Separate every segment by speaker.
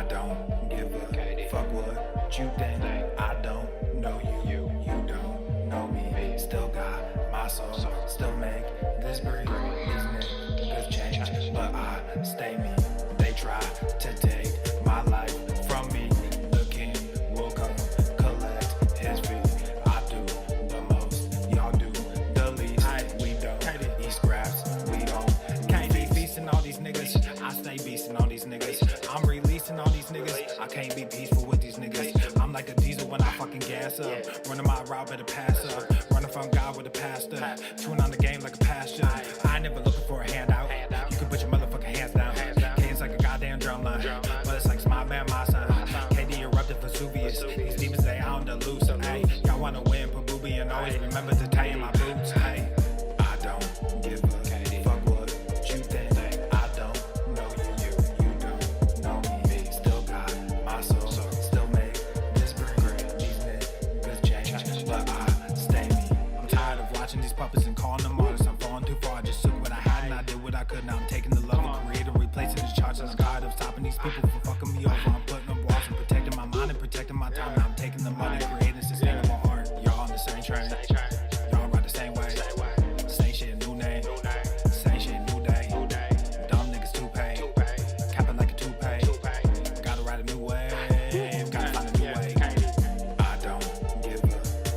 Speaker 1: I don't give a fuck what you think. I don't know you, you don't know me. Still got my soul, still make this breathe. These niggas change, but I stay me. They try to take my life from me. The king will come collect his fee. I do the most, y'all do the least. We don't eat scraps, we don't. Can't be feasting all these niggas. I stay beasting all these niggas. I'm releasing all these niggas. I can't be peaceful with these niggas. I'm like a diesel when I fucking gas up. Running my route, better pass up. Running from God with a pastor. Chewing on the game like a pasture. I ain't never looking for a handout. You can put your motherfucking hands down. K is like a goddamn drum line, but it's like smile man, my son. KD erupted Vesuvius. These demons they on the loose. Hey, y'all wanna win, put booby and always remember to tie in my boots. Hey, I don't give a fuck what you think. I don't know you, you don't know me. Still got my soul, still make this breathe. These niggas change, but I stay me. I'm tired of watching these puppets and calling them artists. I'm falling too far. I just took what I had and I did what I could. Now I'm taking the love and creating, replacing the charts. I'm tired of stopping these people from fucking me over. I'm putting up walls and protecting my mind and protecting my time. Now I'm taking the money, creating sustainable art. Y'all on the same train. Y'all ride the same way. Same shit, new name. Same shit, new day. Dumb niggas too paid. Capping like a toupee. Gotta ride a new wave. Gotta find a new way. I don't give a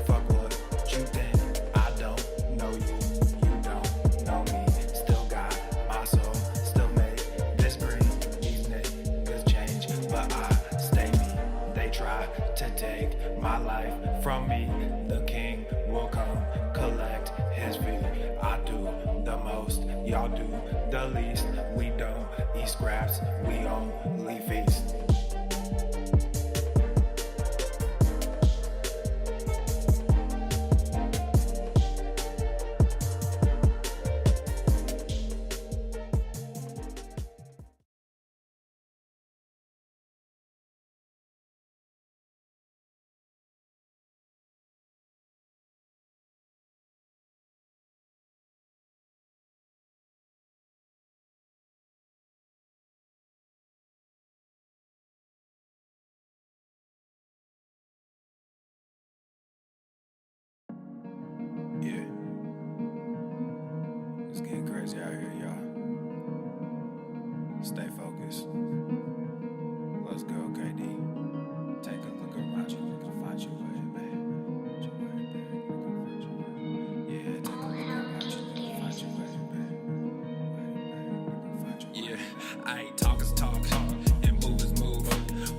Speaker 1: fuck what you think. I don't know you. You don't know me. Still got my soul. Still make this breathe. These niggas change, but I stay me. They try to take my life from me. The king will come collect his fee. I do the most, y'all do the least. We don't eat scraps, we only feast. Yeah, it's getting crazy out here, y'all. Stay focused. Let's go, KD. Take a look around you, you can find your way, man. Your way, man. You can find your way. Yeah, take a look around you, you can find your way, man. You can find your way. Yeah, I talk is talk, and move is move.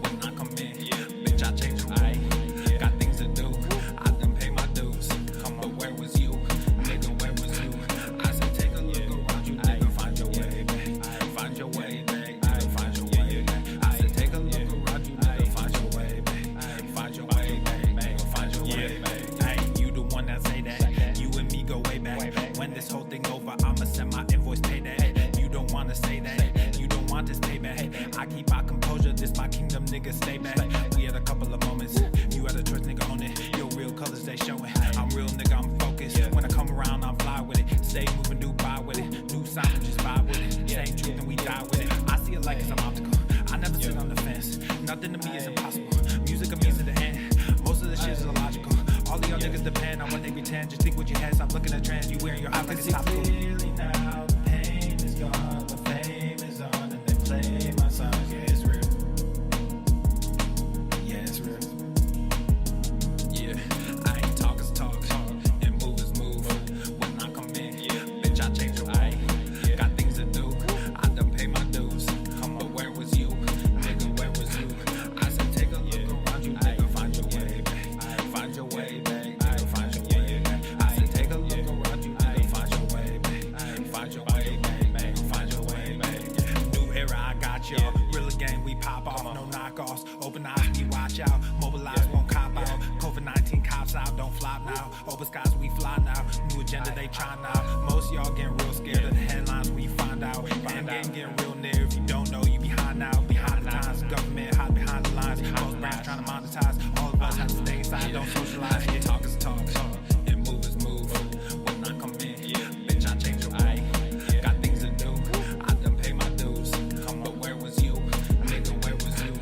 Speaker 1: When I come in, bitch, I change your way. Got things to do. I done pay my dues. But where was you? Nigga, where was you? I said take a look around you, nigga, find your way, babe. Find your way, babe. Find your way, babe. I said take a look around you, nigga, find your way, babe. Find your way, babe. Find your way, babe. Hey, you the one that say that. You and me go way back. When this whole thing over, I'ma send my invoice payday. You don't wanna say that. You don't want this payback. I keep my composure, this my kingdom, nigga, stay back. We had a couple of moments. You had a choice, nigga, own it. Your real colors, they showing. I'm real, nigga, I'm focused. When I come around, I'm fly with it. Stay moving, Dubai with it. New sound, just vibe with it. Same truth and we die with it. I see it like it's an optical. I never sit on the fence. Nothing to me is impossible. Music of means to the end. Most of the shit is illogical. All of y'all niggas depend on what they pretend. Just think what you had. Stop looking at trends. You wearing your eyes like it's topical. Clearly now, the pain is gone. The fame is on. And they play my songs. Yeah, it's real. Yeah, it's real. Yeah, I ain't talk is talk, and move is move. When I come in, bitch, I change your way. Got things to do, I done pay my dues. But where was you? Nigga, where was you? I said take a look around you, nigga, find your way, babe. Find your way, babe. Find your way, babe. I said take a look around you, nigga, find your way, babe. Find your way, babe. Find your way, babe. New era, I got y'all. Real game, we pop off, no knockoffs. Open eyes, we watch out. Mobilize, won't cop out. COVID-19 cops out, don't flop now. Open skies, we fly now. New agenda, they try now. Most y'all getting real scared of the headlines, we find out. End game getting real near. If you don't know, you behind now. Behind the times, government hide behind the lines. Most brands trying to monetize. All of us have to stay inside, don't socialize. Talk is talk, and move is move. When I come in, bitch, I change your way. Got things to do, I done pay my dues. But where was you? Nigga, where was you?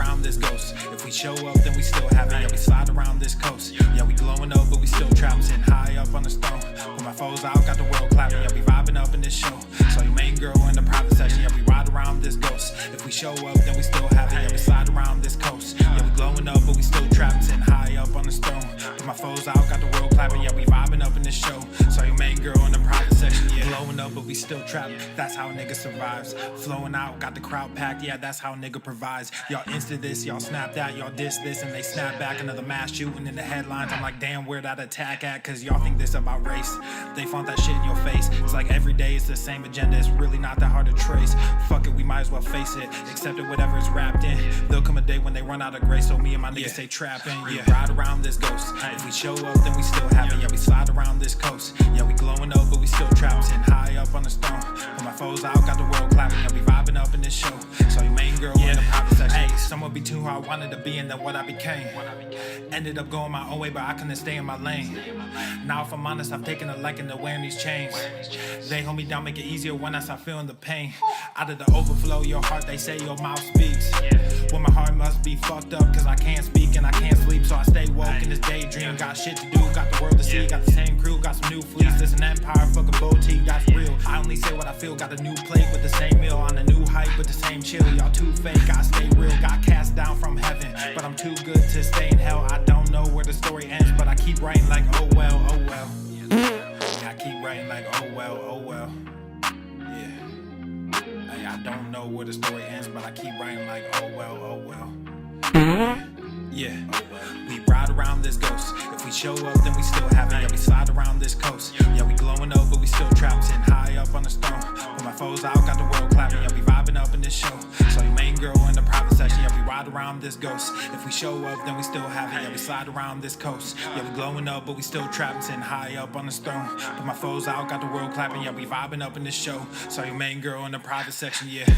Speaker 1: around this ghost. If we show up, then we still have it. Yeah, we slide around this coast. Yeah, we glowing up, but we still trapped, sitting high up on the stone. Put my foes out, got the world clapping. Yeah, we vibing up in this show. So your main girl in the private section. Yeah, we ride around this ghost. If we show up, then we still have it. Yeah, we slide around this coast. Yeah, we glowing up, but we still trapped, sitting high up on the stone. Put my foes out, got the world clapping. Yeah, we vibing up in this show. So your main girl in the private section. Yeah, glowing up, but we still trapped. That's how a nigga survives. Flowing out, got the crowd packed. Yeah, that's how a nigga provides. Y'all insta this, y'all snap that, y'all diss this, and they snap back. Another mass shooting in the headlines. I'm like, damn, where that attack at? Cause y'all think this about race. They font that shit in your face. It's like every day it's the same agenda. It's really not that hard to trace. Fuck it, we might as well face it. Accept it, whatever it's wrapped in. There'll come a day when they run out of grace. So me and my niggas stay trapping. Yeah, ride around this ghost. If we show up, then we still have it. Yeah, we slide around this coast. Yeah, we glowing up, but we still trapped, sitting high up on the stone. Put my foes out, got the world clapping. Yeah, we vibing up in this show. So your main girl in the private section. Hey, someone be too who I wanted to be, and then what I became. Ended up going my own way, but I couldn't stay in my lane. Now if I'm honest, I've taken a liking to wearing these chains. They hold me down, make it easier when I start feeling the pain. Out of the overflow, your heart, they say your mouth speaks. Well, my heart must be fucked up, cause I can't speak and I can't sleep. So I stay woke in this daydream. Got shit to do, got the world to see. Got the same crew, got some new fleets. There's an empire, fucking boutique, that's real. I only say what I feel, got a new plate with the same meal. On a new hype with the same chill. Y'all too fake, I stay real. Got cast down from heaven, but I'm too good to stay in hell. I don't know where the story ends, but I keep writing like oh well, oh well. Yeah, I keep writing like oh well, oh well. Yeah, hey, I don't know where the story ends, but I keep writing like oh well, oh well. Yeah, we ride around this ghost. If we show up, then we still have it. Yeah, we slide around this coast. Yeah, we glowing up, but we still trapped, sitting high up on the stone. Put my foes out, got the world clapping. Yeah, we vibing up in this show. So your main girl in the private section. Yeah, we ride around this ghost. If we show up, then we still have it. Yeah, we slide around this coast. Yeah, we glowing up, but we still trapped, sitting high up on the stone. Put my foes out, got the world clapping. Yeah, we vibing up in this show. So your main girl in the private section. Yeah.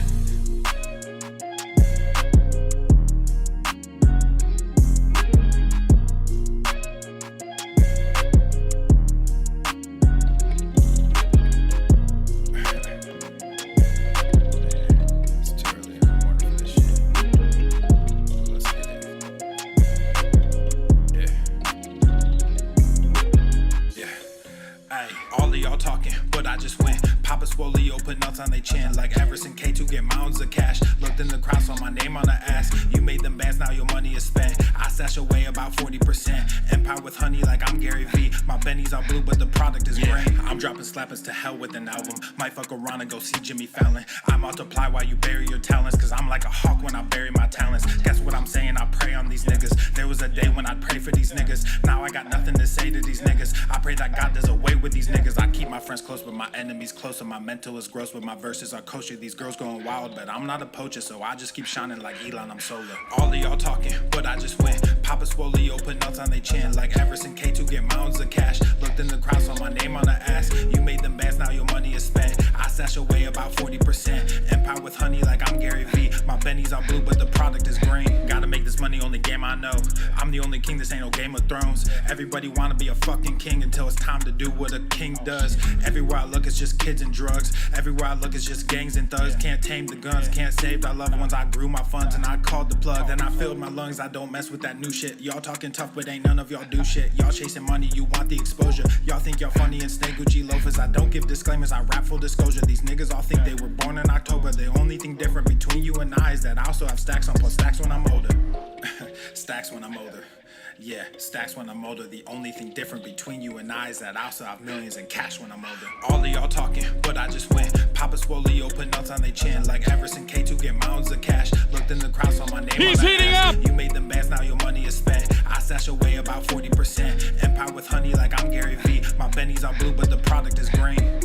Speaker 1: Talking, but I just went. Papa Swole, put nuts on their chin. Like Everson K2 get mounds of cash. Looked in the crowd, saw my name on the ass. You made them bands, now your money is spent. I stash away about 40%. Empire with honey like I'm Gary V. My bennies are blue, but the product is green. I'm dropping slappers to hell with an album. Might fuck around and go see Jimmy Fallon. I multiply while you bury your talents, cause I'm like a hawk when I bury my talents. Guess what I'm saying? I pray on these niggas. There was a day when I'd pray for these niggas. Now I got nothing to say to these niggas. I pray that God does away with these niggas. I keep my friends close, but my enemies closer. My mental is gross, but my verses are kosher. These girls going wild, but I'm not a poacher, so I just keep shining like Elon, I'm solar. All of y'all talking, but I just went. Papa Swole, put nuts on their chin. Like Everson K2 get mounds of cash. Looked in the crowd, saw my name on the ass. You made them bands, now your money is spent. I stash away about 40%. Empire with honey like I'm Gary V. My bennies are blue, but the product is green. Gotta make this money, only game I know. I'm the only king, this ain't no Game of Thrones. Everybody wanna be a fucking king until it's time to do what a king does. Everywhere I look, it's just kids and drugs. Everywhere I look, it's just gangs and thugs. Can't tame the guns, can't save our loved ones. I grew my funds and I called the plug. Then I filled my lungs, I don't mess with that new shit. Y'all talking tough, but ain't none of y'all do shit. Y'all chasing money, you want the exposure. Y'all think y'all funny and snake Gucci loafers. I don't give disclaimers, I rap full disclosure. These niggas all think they were born in October. The only thing different between you and I is that I also have stacks on, plus stacks when I'm older. Stacks when I'm older. Yeah, stacks when I'm older. The only thing different between you and I is that I also have millions in cash when I'm older. All of y'all talking, but I just went. Papa Swole, put nuts on their chin. Like Everson K2 get mounds of cash. Looked in the crowd, saw my name on the ass. You made them bands, now your money is spent. I stash away about 40%. Empire with honey like I'm Gary V. My bennies are blue, but the product is green.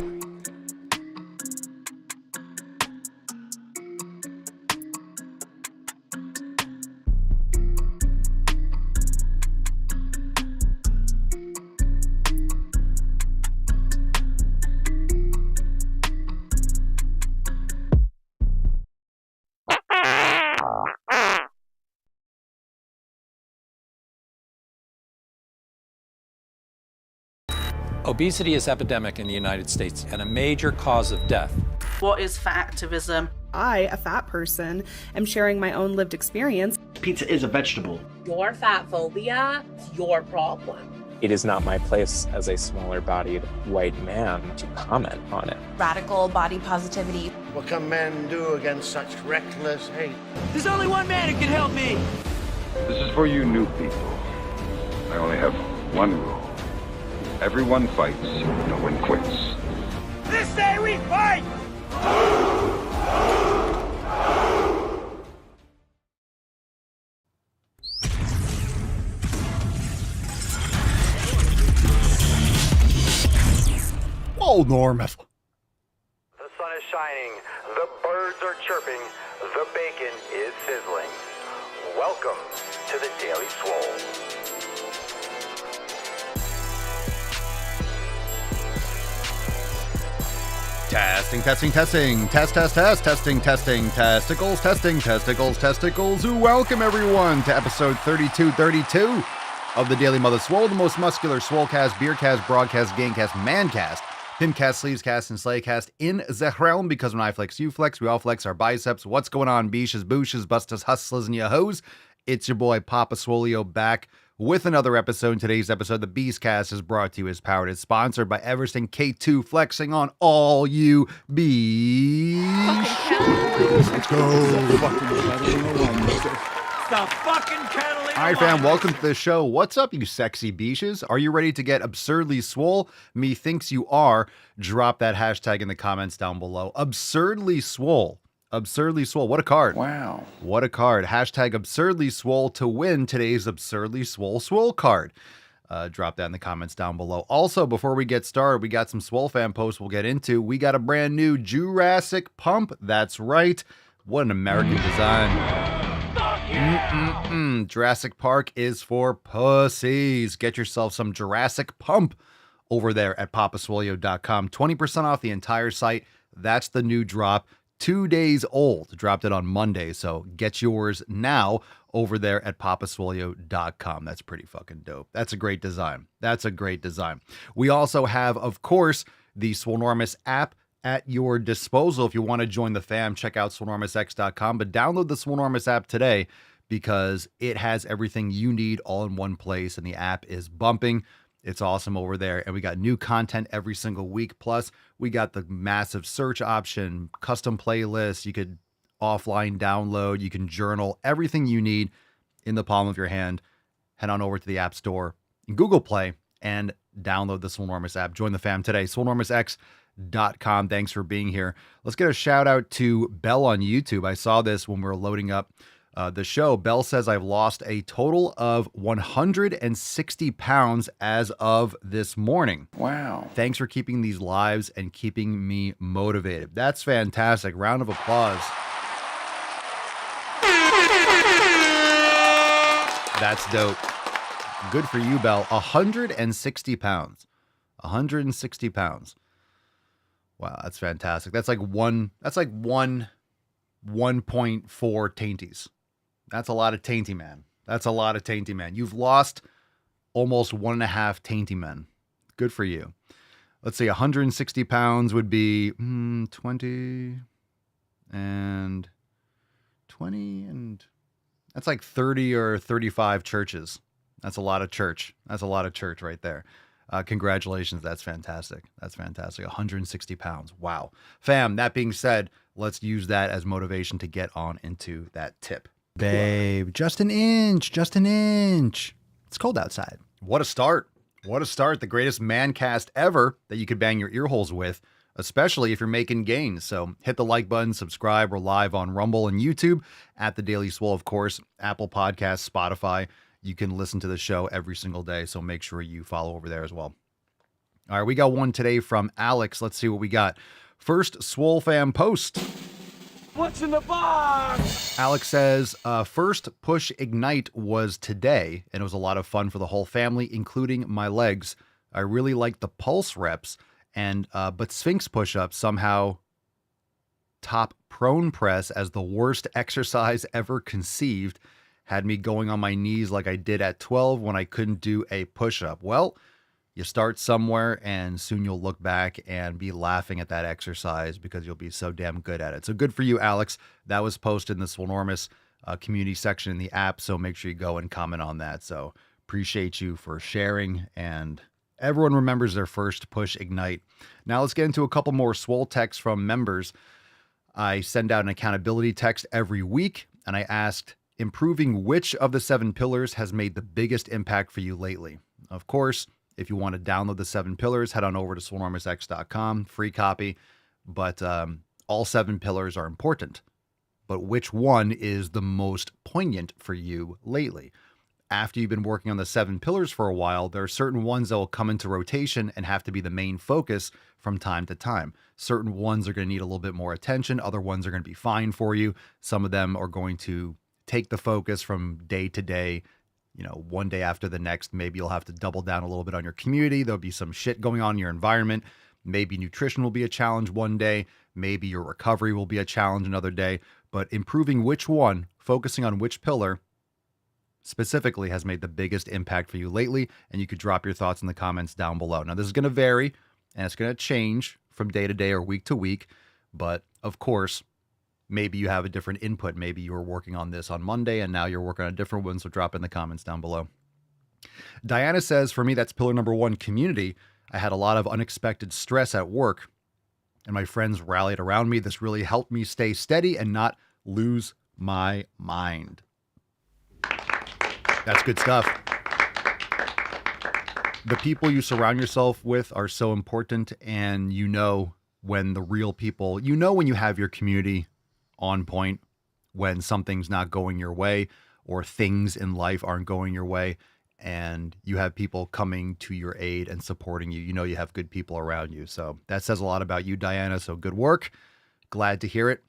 Speaker 2: Obesity is epidemic in the United States and a major cause of death.
Speaker 3: What is fat activism?
Speaker 2: I, a fat person, am sharing my own lived experience.
Speaker 3: Pizza is a vegetable.
Speaker 4: Your fat phobia is your problem.
Speaker 5: It is not my place as a smaller-bodied white man to comment on it.
Speaker 6: Radical body positivity.
Speaker 7: What can men do against such reckless hate?
Speaker 8: There's only one man who can help me.
Speaker 9: This is for you new people. I only have one rule. Everyone fights, no one quits.
Speaker 8: This day we fight!
Speaker 10: Oh, Normus.
Speaker 11: The sun is shining, the birds are chirping, the bacon is sizzling. Welcome to the Daily Swole.
Speaker 10: Testing. Testicles. Welcome, everyone, to episode 3232 of the Daily Mother Swole, the most muscular Swolecast, Beercast, Broadcast, Gamecast, Mancast, Pimpcast, Sleevescast, and Slaycast in the realm, because when I flex, you flex, we all flex our biceps. What's going on, beaches, booshes, bustas, hustlers, and yo-hos? It's your boy, Papa Swolio, back with another episode. In today's episode, the Beastcast is brought to you as powered. It's sponsored by Everesting K2, flexing on all you bees. Let's go.
Speaker 8: The fucking Catalina.
Speaker 10: All right, fam, welcome to the show. What's up, you sexy beaches? Are you ready to get absurdly swole? Methinks you are. Drop that hashtag in the comments down below. Absurdly swole. Absurdly swole. What a card.
Speaker 3: Wow.
Speaker 10: What a card. Hashtag absurdly swole to win today's absurdly swole card. Drop that in the comments down below. Also, before we get started, we got some Swole fan posts we'll get into. We got a brand new Jurassic Pump. That's right. What an American design. Jurassic Park is for pussies. Get yourself some Jurassic Pump over there at papaswolio.com. 20% off the entire site. That's the new drop. 2 days old. Dropped it on Monday, so get yours now over there at papaswolio.com. That's pretty fucking dope. That's a great design. We also have, of course, the Swolenormous app at your disposal. If you want to join the fam, check out swolenormousx.com, but download the Swolenormous app today because it has everything you need all in one place, and the app is bumping. It's awesome over there, and we got new content every single week. Plus, we got the massive search option, custom playlists. You could offline download, you can journal, everything you need in the palm of your hand. Head on over to the App Store and Google Play and download the Swolenormous app. Join the fam today. swolenormousx.com. Thanks for being here. Let's get a shout out to Bell on YouTube. I saw this when we were loading up the show. Bell says, I've lost a total of 160 pounds as of this morning.
Speaker 3: Wow.
Speaker 10: Thanks for keeping these lives and keeping me motivated. That's fantastic. Round of applause. That's dope. Good for you, Bell. 160 pounds. 160 pounds. Wow, that's fantastic. That's like 1.4 tainties. That's a lot of tainty man. You've lost almost 1.5 tainty men. Good for you. Let's see, 160 pounds would be 20 and that's like 30 or 35 churches. That's a lot of church. Right there. Congratulations. That's fantastic. 160 pounds. Wow. Fam, that being said, let's use that as motivation to get on into that tip. Babe, just an inch. It's cold outside. What a start. The greatest man cast ever that you could bang your ear holes with, especially if you're making gains. So hit the like button, subscribe. We're live on Rumble and YouTube at The Daily Swole, of course, Apple Podcasts, Spotify. You can listen to the show every single day, so make sure you follow over there as well. All right, we got one today from Alex. Let's see what we got. First Swole fam post.
Speaker 8: What's in the box?
Speaker 10: Alex says, first push ignite was today, and it was a lot of fun for the whole family, including my legs. I really liked the pulse reps, but Sphinx push-ups somehow top prone press as the worst exercise ever conceived. Had me going on my knees like I did at 12 when I couldn't do a push-up. Well, You start somewhere and soon you'll look back and be laughing at that exercise because you'll be so damn good at it. So good for you, Alex. That was posted in the Swolenormous community section in the app. So make sure you go and comment on that. So appreciate you for sharing, and everyone remembers their first push ignite. Now let's get into a couple more Swole texts from members. I send out an accountability text every week, and I asked, improving which of the 7 pillars has made the biggest impact for you lately? Of course, if you want to download the 7 pillars, head on over to swolenormousx.com, free copy. But all 7 pillars are important. But which one is the most poignant for you lately? After you've been working on the 7 pillars for a while, there are certain ones that will come into rotation and have to be the main focus from time to time. Certain ones are going to need a little bit more attention. Other ones are going to be fine for you. Some of them are going to take the focus from day to day. One day after the next, maybe you'll have to double down a little bit on your community. There'll be some shit going on in your environment. Maybe nutrition will be a challenge one day. Maybe your recovery will be a challenge another day. But improving which one, focusing on which pillar specifically has made the biggest impact for you lately. And you could drop your thoughts in the comments down below. Now, this is going to vary and it's going to change from day to day or week to week. But of course, maybe you have a different input. Maybe you were working on this on Monday and now you're working on a different one. So drop in the comments down below. Diana says, for me, that's pillar number 1, community. I had a lot of unexpected stress at work and my friends rallied around me. This really helped me stay steady and not lose my mind. That's good stuff. The people you surround yourself with are so important, and when the real people, when you have your community on point, when something's not going your way or things in life aren't going your way, and you have people coming to your aid and supporting you, you have good people around you. So that says a lot about you, Diana. So good work. Glad to hear it.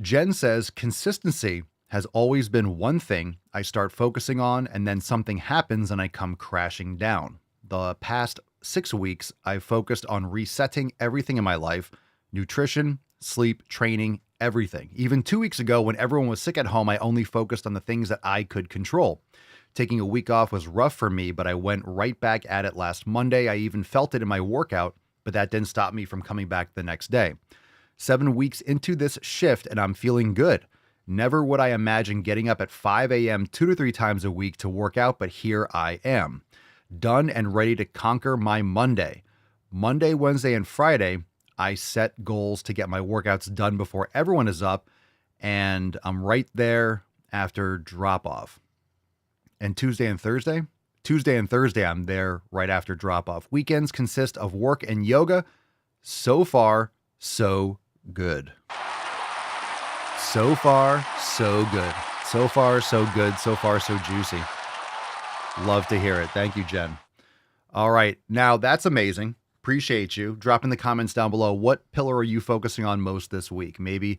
Speaker 10: Jen says, consistency has always been one thing I start focusing on, and then something happens and I come crashing down. The past 6 weeks, I've focused on resetting everything in my life: nutrition, sleep, training, everything. Even 2 weeks ago, when everyone was sick at home, I only focused on the things that I could control. Taking a week off was rough for me, but I went right back at it last Monday. I even felt it in my workout, but that didn't stop me from coming back the next day. 7 weeks into this shift, and I'm feeling good. Never would I imagine getting up at 5 a.m. 2 to 3 times a week to work out, but here I am, done and ready to conquer my Monday. Monday, Wednesday, and Friday, I set goals to get my workouts done before everyone is up, and I'm right there after drop-off. And Tuesday and Thursday, I'm there right after drop-off. Weekends consist of work and yoga. So far, so good. So far, so good. So far, so good. So far, so juicy. Love to hear it. Thank you, Jen. All right. Now, that's amazing. Appreciate you. Drop in the comments down below. What pillar are you focusing on most this week? Maybe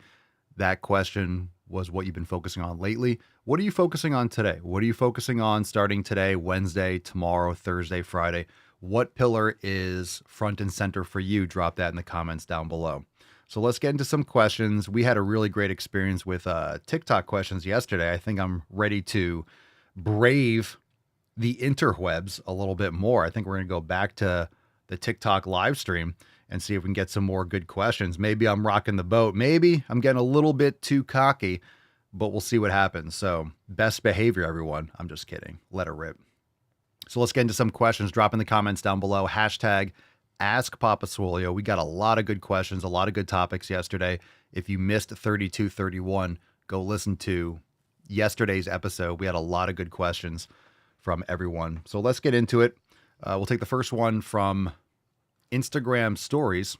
Speaker 10: that question was what you've been focusing on lately. What are you focusing on today? What are you focusing on starting today, Wednesday, tomorrow, Thursday, Friday? What pillar is front and center for you? Drop that in the comments down below. So let's get into some questions. We had a really great experience with TikTok questions yesterday. I think I'm ready to brave the interwebs a little bit more. I think we're going to go back to the TikTok live stream and see if we can get some more good questions. Maybe I'm rocking the boat. Maybe I'm getting a little bit too cocky, but we'll see what happens. So best behavior, everyone. I'm just kidding. Let it rip. So let's get into some questions. Drop in the comments down below. Hashtag Ask Papa Swolio. We got a lot of good questions, a lot of good topics yesterday. If you missed 3231, go listen to yesterday's episode. We had a lot of good questions from everyone. So let's get into it. We'll take the first one from Instagram stories.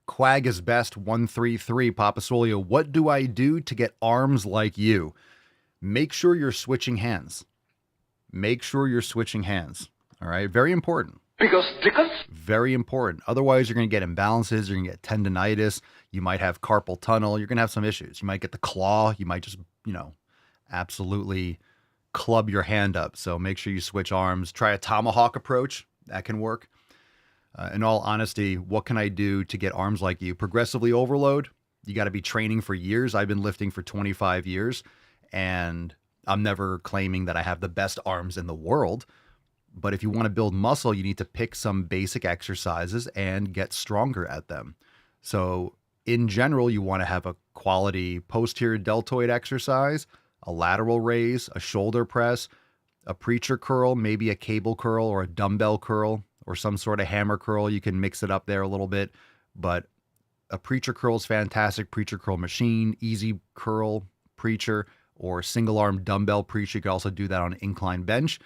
Speaker 10: Quag is best 133. Papa Swolio, what do I do to get arms like you? Make sure you're switching hands. Make sure you're switching hands. All right. Very important.
Speaker 8: Because
Speaker 10: Very important. Otherwise, you're going to get imbalances. You're going to get tendonitis. You might have carpal tunnel. You're going to have some issues. You might get the claw. You might just, absolutely club your hand up. So make sure you switch arms. Try a tomahawk approach. That can work. In all honesty, what can I do to get arms like you? Progressively overload. You got to be training for years. I've been lifting for 25 years, and I'm never claiming that I have the best arms in the world. But if you want to build muscle, you need to pick some basic exercises and get stronger at them. So in general, you want to have a quality posterior deltoid exercise, a lateral raise, a shoulder press, a preacher curl, maybe a cable curl or a dumbbell curl or some sort of hammer curl. You can mix it up there a little bit, but a preacher curl is fantastic. Preacher curl machine, easy curl preacher, or single arm dumbbell preacher. You can also do that on an incline bench.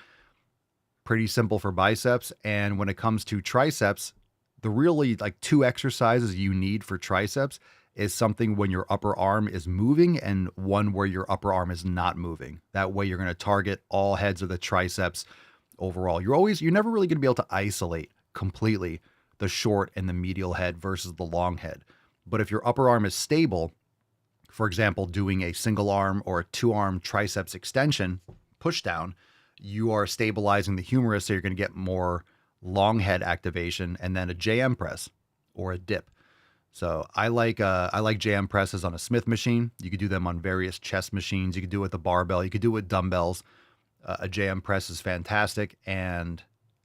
Speaker 10: Pretty simple for biceps. And when it comes to triceps, the really like 2 exercises you need for triceps is something when your upper arm is moving and one where your upper arm is not moving. That way you're going to target all heads of the triceps overall. You're never really going to be able to isolate completely the short and the medial head versus the long head. But if your upper arm is stable, for example, doing a single arm or a 2-arm triceps extension, push down, you are stabilizing the humerus, so you're going to get more long head activation, and then a JM press or a dip. So I like JM presses on a Smith machine. You could do them on various chest machines. You could do it with a barbell. You could do it with dumbbells. A JM press is fantastic, and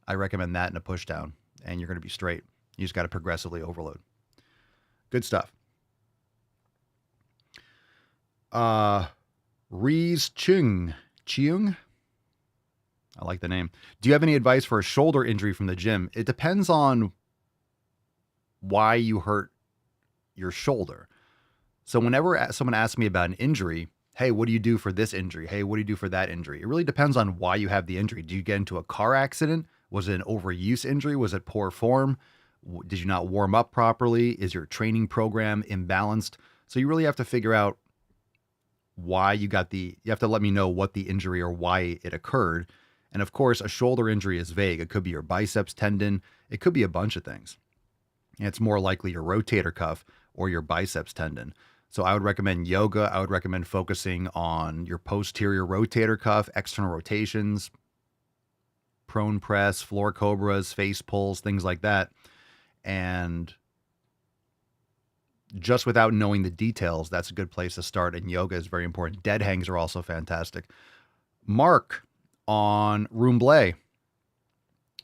Speaker 10: I recommend that in a push down, and you're going to be straight. You just got to progressively overload. Good stuff. Rees Chung. I like the name. Do you have any advice for a shoulder injury from the gym? It depends on why you hurt your shoulder. So whenever someone asks me about an injury, hey, what do you do for this injury? Hey, what do you do for that injury? It really depends on why you have the injury. Did you get into a car accident? Was it an overuse injury? Was it poor form? Did you not warm up properly? Is your training program imbalanced? So you really have to figure out why you have to let me know what the injury or why it occurred. And of course, a shoulder injury is vague. It could be your biceps tendon. It could be a bunch of things. And it's more likely your rotator cuff or your biceps tendon. So I would recommend yoga. I would recommend focusing on your posterior rotator cuff, external rotations, prone press, floor cobras, face pulls, things like that. And just without knowing the details, that's a good place to start. And yoga is very important. Dead hangs are also fantastic. Mark on Roomblay.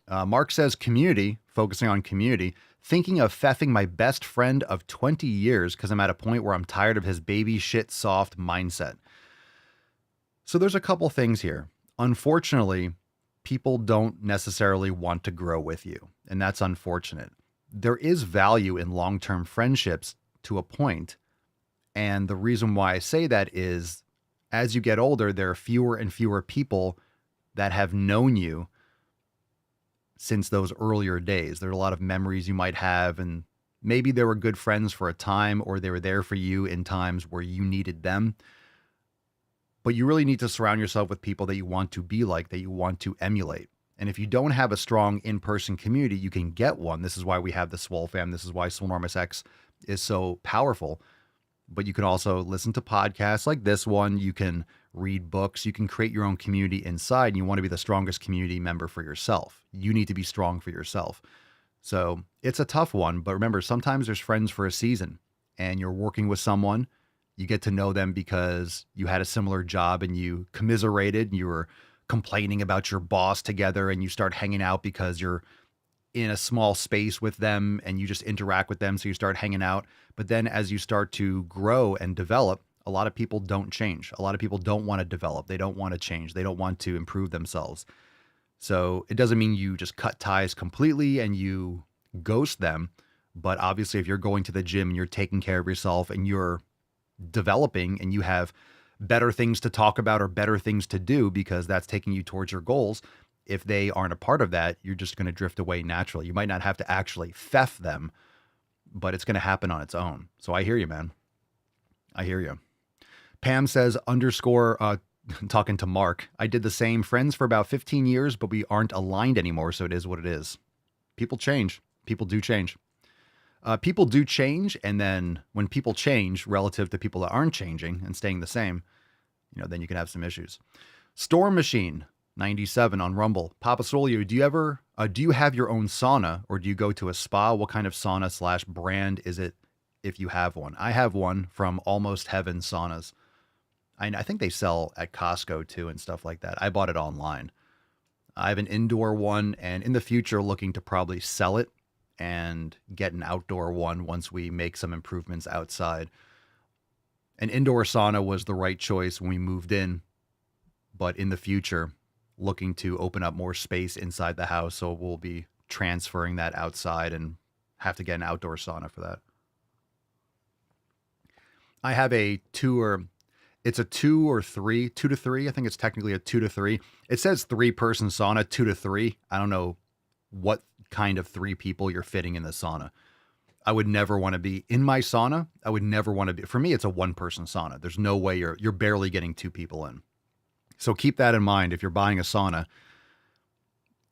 Speaker 10: Mark says community, focusing on community, thinking of feffing my best friend of 20 years because I'm at a point where I'm tired of his baby shit soft mindset. So there's a couple things here. Unfortunately, people don't necessarily want to grow with you, and that's unfortunate. There is value in long-term friendships to a point, and the reason why I say that is as you get older, there are fewer and fewer people that have known you since those earlier days. There are a lot of memories you might have, and maybe they were good friends for a time, or they were there for you in times where you needed them. But you really need to surround yourself with people that you want to be like, that you want to emulate. And if you don't have a strong in-person community, you can get one. This is why we have the Swole fam. This is why Swolenormous X is so powerful. But you can also listen to podcasts like this one. You can read books. You can create your own community inside. And you want to be the strongest community member for yourself. You need to be strong for yourself. So it's a tough one. But remember, sometimes there's friends for a season. And you're working with someone. You get to know them because you had a similar job and you commiserated. And you were complaining about your boss together. And you start hanging out because you're in a small space with them and you just interact with them. So you start hanging out. But then as you start to grow and develop, a lot of people don't change. A lot of people don't want to develop. They don't want to change. They don't want to improve themselves. So it doesn't mean you just cut ties completely and you ghost them. But obviously, if you're going to the gym and you're taking care of yourself and you're developing and you have better things to talk about or better things to do because that's taking you towards your goals, if they aren't a part of that, you're just going to drift away naturally. You might not have to actually feff them, but it's going to happen on its own. So I hear you, man. I hear you. Pam says, talking to Mark, I did the same, friends for about 15 years, but we aren't aligned anymore. So it is what it is. People change. People do change. People do change. And then when people change relative to people that aren't changing and staying the same, then you can have some issues. Storm Machine 97 on Rumble. Papa Solio, do you have your own sauna or do you go to a spa? What kind of sauna / brand is it if you have one? I have one from Almost Heaven Saunas. I think they sell at Costco too and stuff like that. I bought it online. I have an indoor one, and in the future looking to probably sell it and get an outdoor one once we make some improvements outside. An indoor sauna was the right choice when we moved in, but in the future, looking to open up more space inside the house, so we'll be transferring that outside and have to get an outdoor sauna for that. I have a 2 to 3. I think it's technically a 2 to 3. It says 3-person sauna, 2 to 3. I don't know what kind of 3 people you're fitting in the sauna. I would never want to be in my sauna. I would never want to be, for me, it's a 1-person sauna. There's no way you're barely getting 2 people in. So keep that in mind. If you're buying a sauna,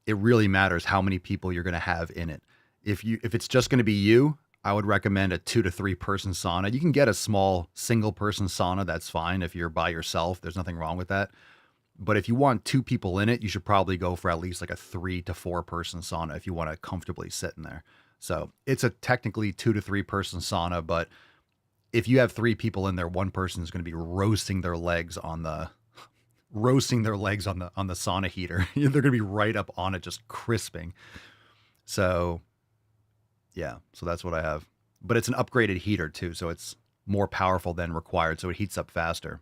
Speaker 10: it really matters how many people you're going to have in it. If it's just going to be you, I would recommend a 2 to 3-person sauna. You can get a small single-person sauna. That's fine. If you're by yourself, there's nothing wrong with that. But if you want 2 people in it, you should probably go for at least like a 3 to 4-person sauna if you want to comfortably sit in there. So it's a technically 2 to 3-person sauna, but if you have 3 people in there, one person is going to be roasting their legs on the sauna heater. They're going to be right up on it, just crisping. So yeah, so that's what I have. But it's an upgraded heater too, so it's more powerful than required, so it heats up faster.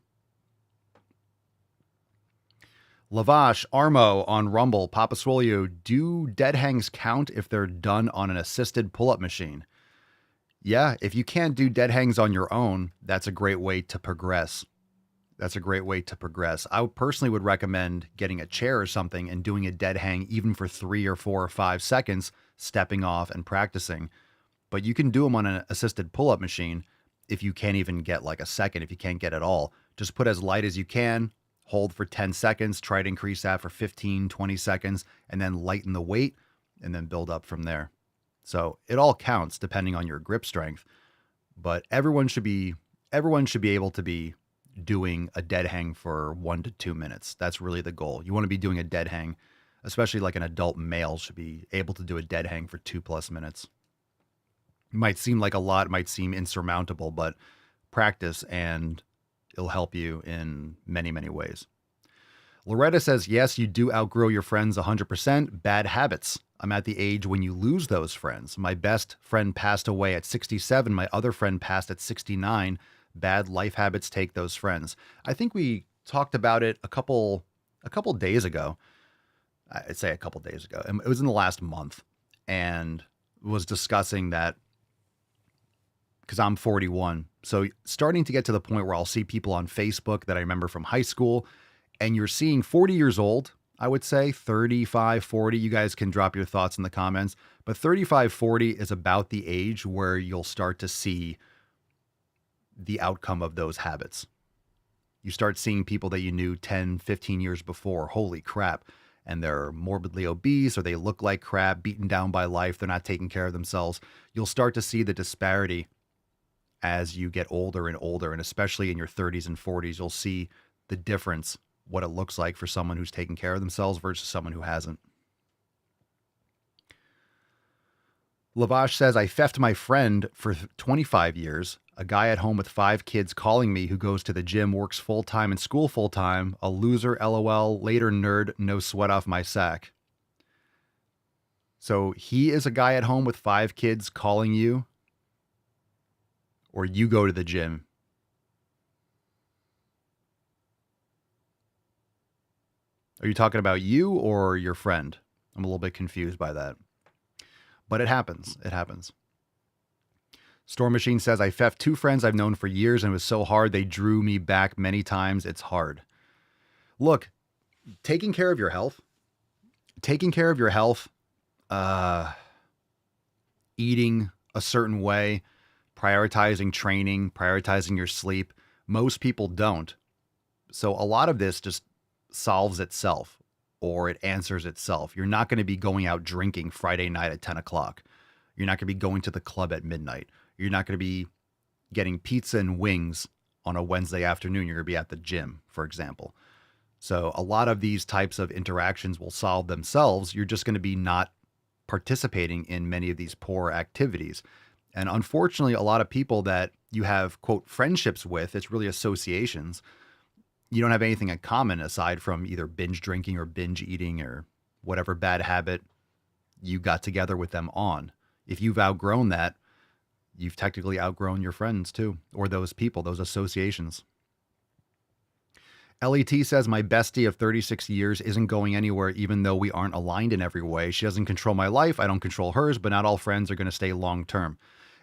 Speaker 10: Lavash Armo on Rumble, Papa Swole, do dead hangs count if they're done on an assisted pull-up machine? Yeah, if you can't do dead hangs on your own, that's a great way to progress. I personally would recommend getting a chair or something and doing a dead hang even for 3 or 4 or 5 seconds, stepping off and practicing. But you can do them on an assisted pull-up machine if you can't even get like a second, if you can't get it all. Just put as light as you can, hold for 10 seconds, try to increase that for 15, 20 seconds, and then lighten the weight and then build up from there. So it all counts depending on your grip strength, but everyone should be able to be doing a dead hang for 1 to 2 minutes. That's really the goal. You want to be doing a dead hang, especially like an adult male should be able to do a dead hang for 2+ minutes. It might seem like a lot, it might seem insurmountable, but practice and it'll help you in many, many ways. Loretta says, yes, you do outgrow your friends 100%. Bad habits. I'm at the age when you lose those friends. My best friend passed away at 67. My other friend passed at 69. Bad life habits take those friends. I think we talked about it a couple days ago. I'd say a couple days ago. It was in the last month, and was discussing that because I'm 41. So starting to get to the point where I'll see people on Facebook that I remember from high school, and you're seeing 40 years old, I would say 35, 40. You guys can drop your thoughts in the comments, but 35, 40 is about the age where you'll start to see the outcome of those habits. You start seeing people that you knew 10, 15 years before. Holy crap. And they're morbidly obese, or they look like crap, beaten down by life. They're not taking care of themselves. You'll start to see the disparity as you get older and older. And especially in your 30s and 40s, you'll see the difference, what it looks like for someone who's taking care of themselves versus someone who hasn't. Lavash says, I feffed my friend for 25 years. A guy at home with 5 kids calling me who goes to the gym, works full-time and school full-time. A loser, LOL, later nerd, no sweat off my sack. So he is a guy at home with 5 kids calling you, or you go to the gym. Are you talking about you or your friend? I'm a little bit confused by that. But it happens. It happens. Storm Machine says, I feffed 2 friends I've known for years, and it was so hard they drew me back many times. It's hard. Look, taking care of your health, eating a certain way, prioritizing training, prioritizing your sleep, most people don't. So a lot of this just solves itself, or it answers itself. You're not going to be going out drinking Friday night at 10 o'clock. You're not going to be going to the club at midnight. You're not going to be getting pizza and wings on a Wednesday afternoon. You're going to be at the gym, for example. So a lot of these types of interactions will solve themselves. You're just going to be not participating in many of these poor activities. And unfortunately, a lot of people that you have, quote, friendships with, it's really associations. You don't have anything in common aside from either binge drinking or binge eating or whatever bad habit you got together with them on. If you've outgrown that, you've technically outgrown your friends too, or those people, those associations. LET says, my bestie of 36 years isn't going anywhere even though we aren't aligned in every way. She doesn't control my life. I don't control hers, but not all friends are going to stay long term.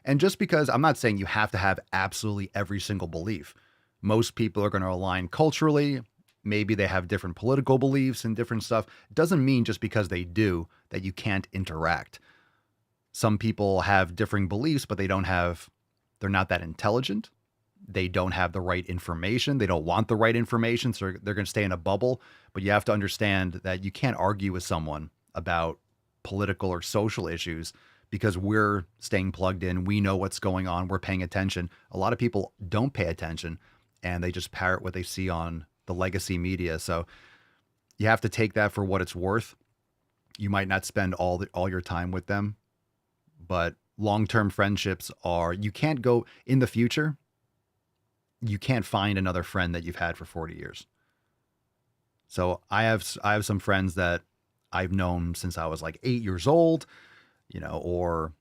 Speaker 10: And just because I'm not saying you have to have absolutely every single belief. Most people are going to align culturally. Maybe they have different political beliefs and different stuff. It doesn't mean just because they do that you can't interact. Some people have differing beliefs, but they're not that intelligent. They don't have the right information. They don't want the right information. So they're going to stay in a bubble. But you have to understand that you can't argue with someone about political or social issues because we're staying plugged in. We know what's going on. We're paying attention. A lot of people don't pay attention and they just parrot what they see on the legacy media. So you have to take that for what it's worth. You might not spend all your time with them, but long-term friendships you can't go in the future. You can't find another friend that you've had for 40 years. So I have some friends that I've known since I was like 8 years old, or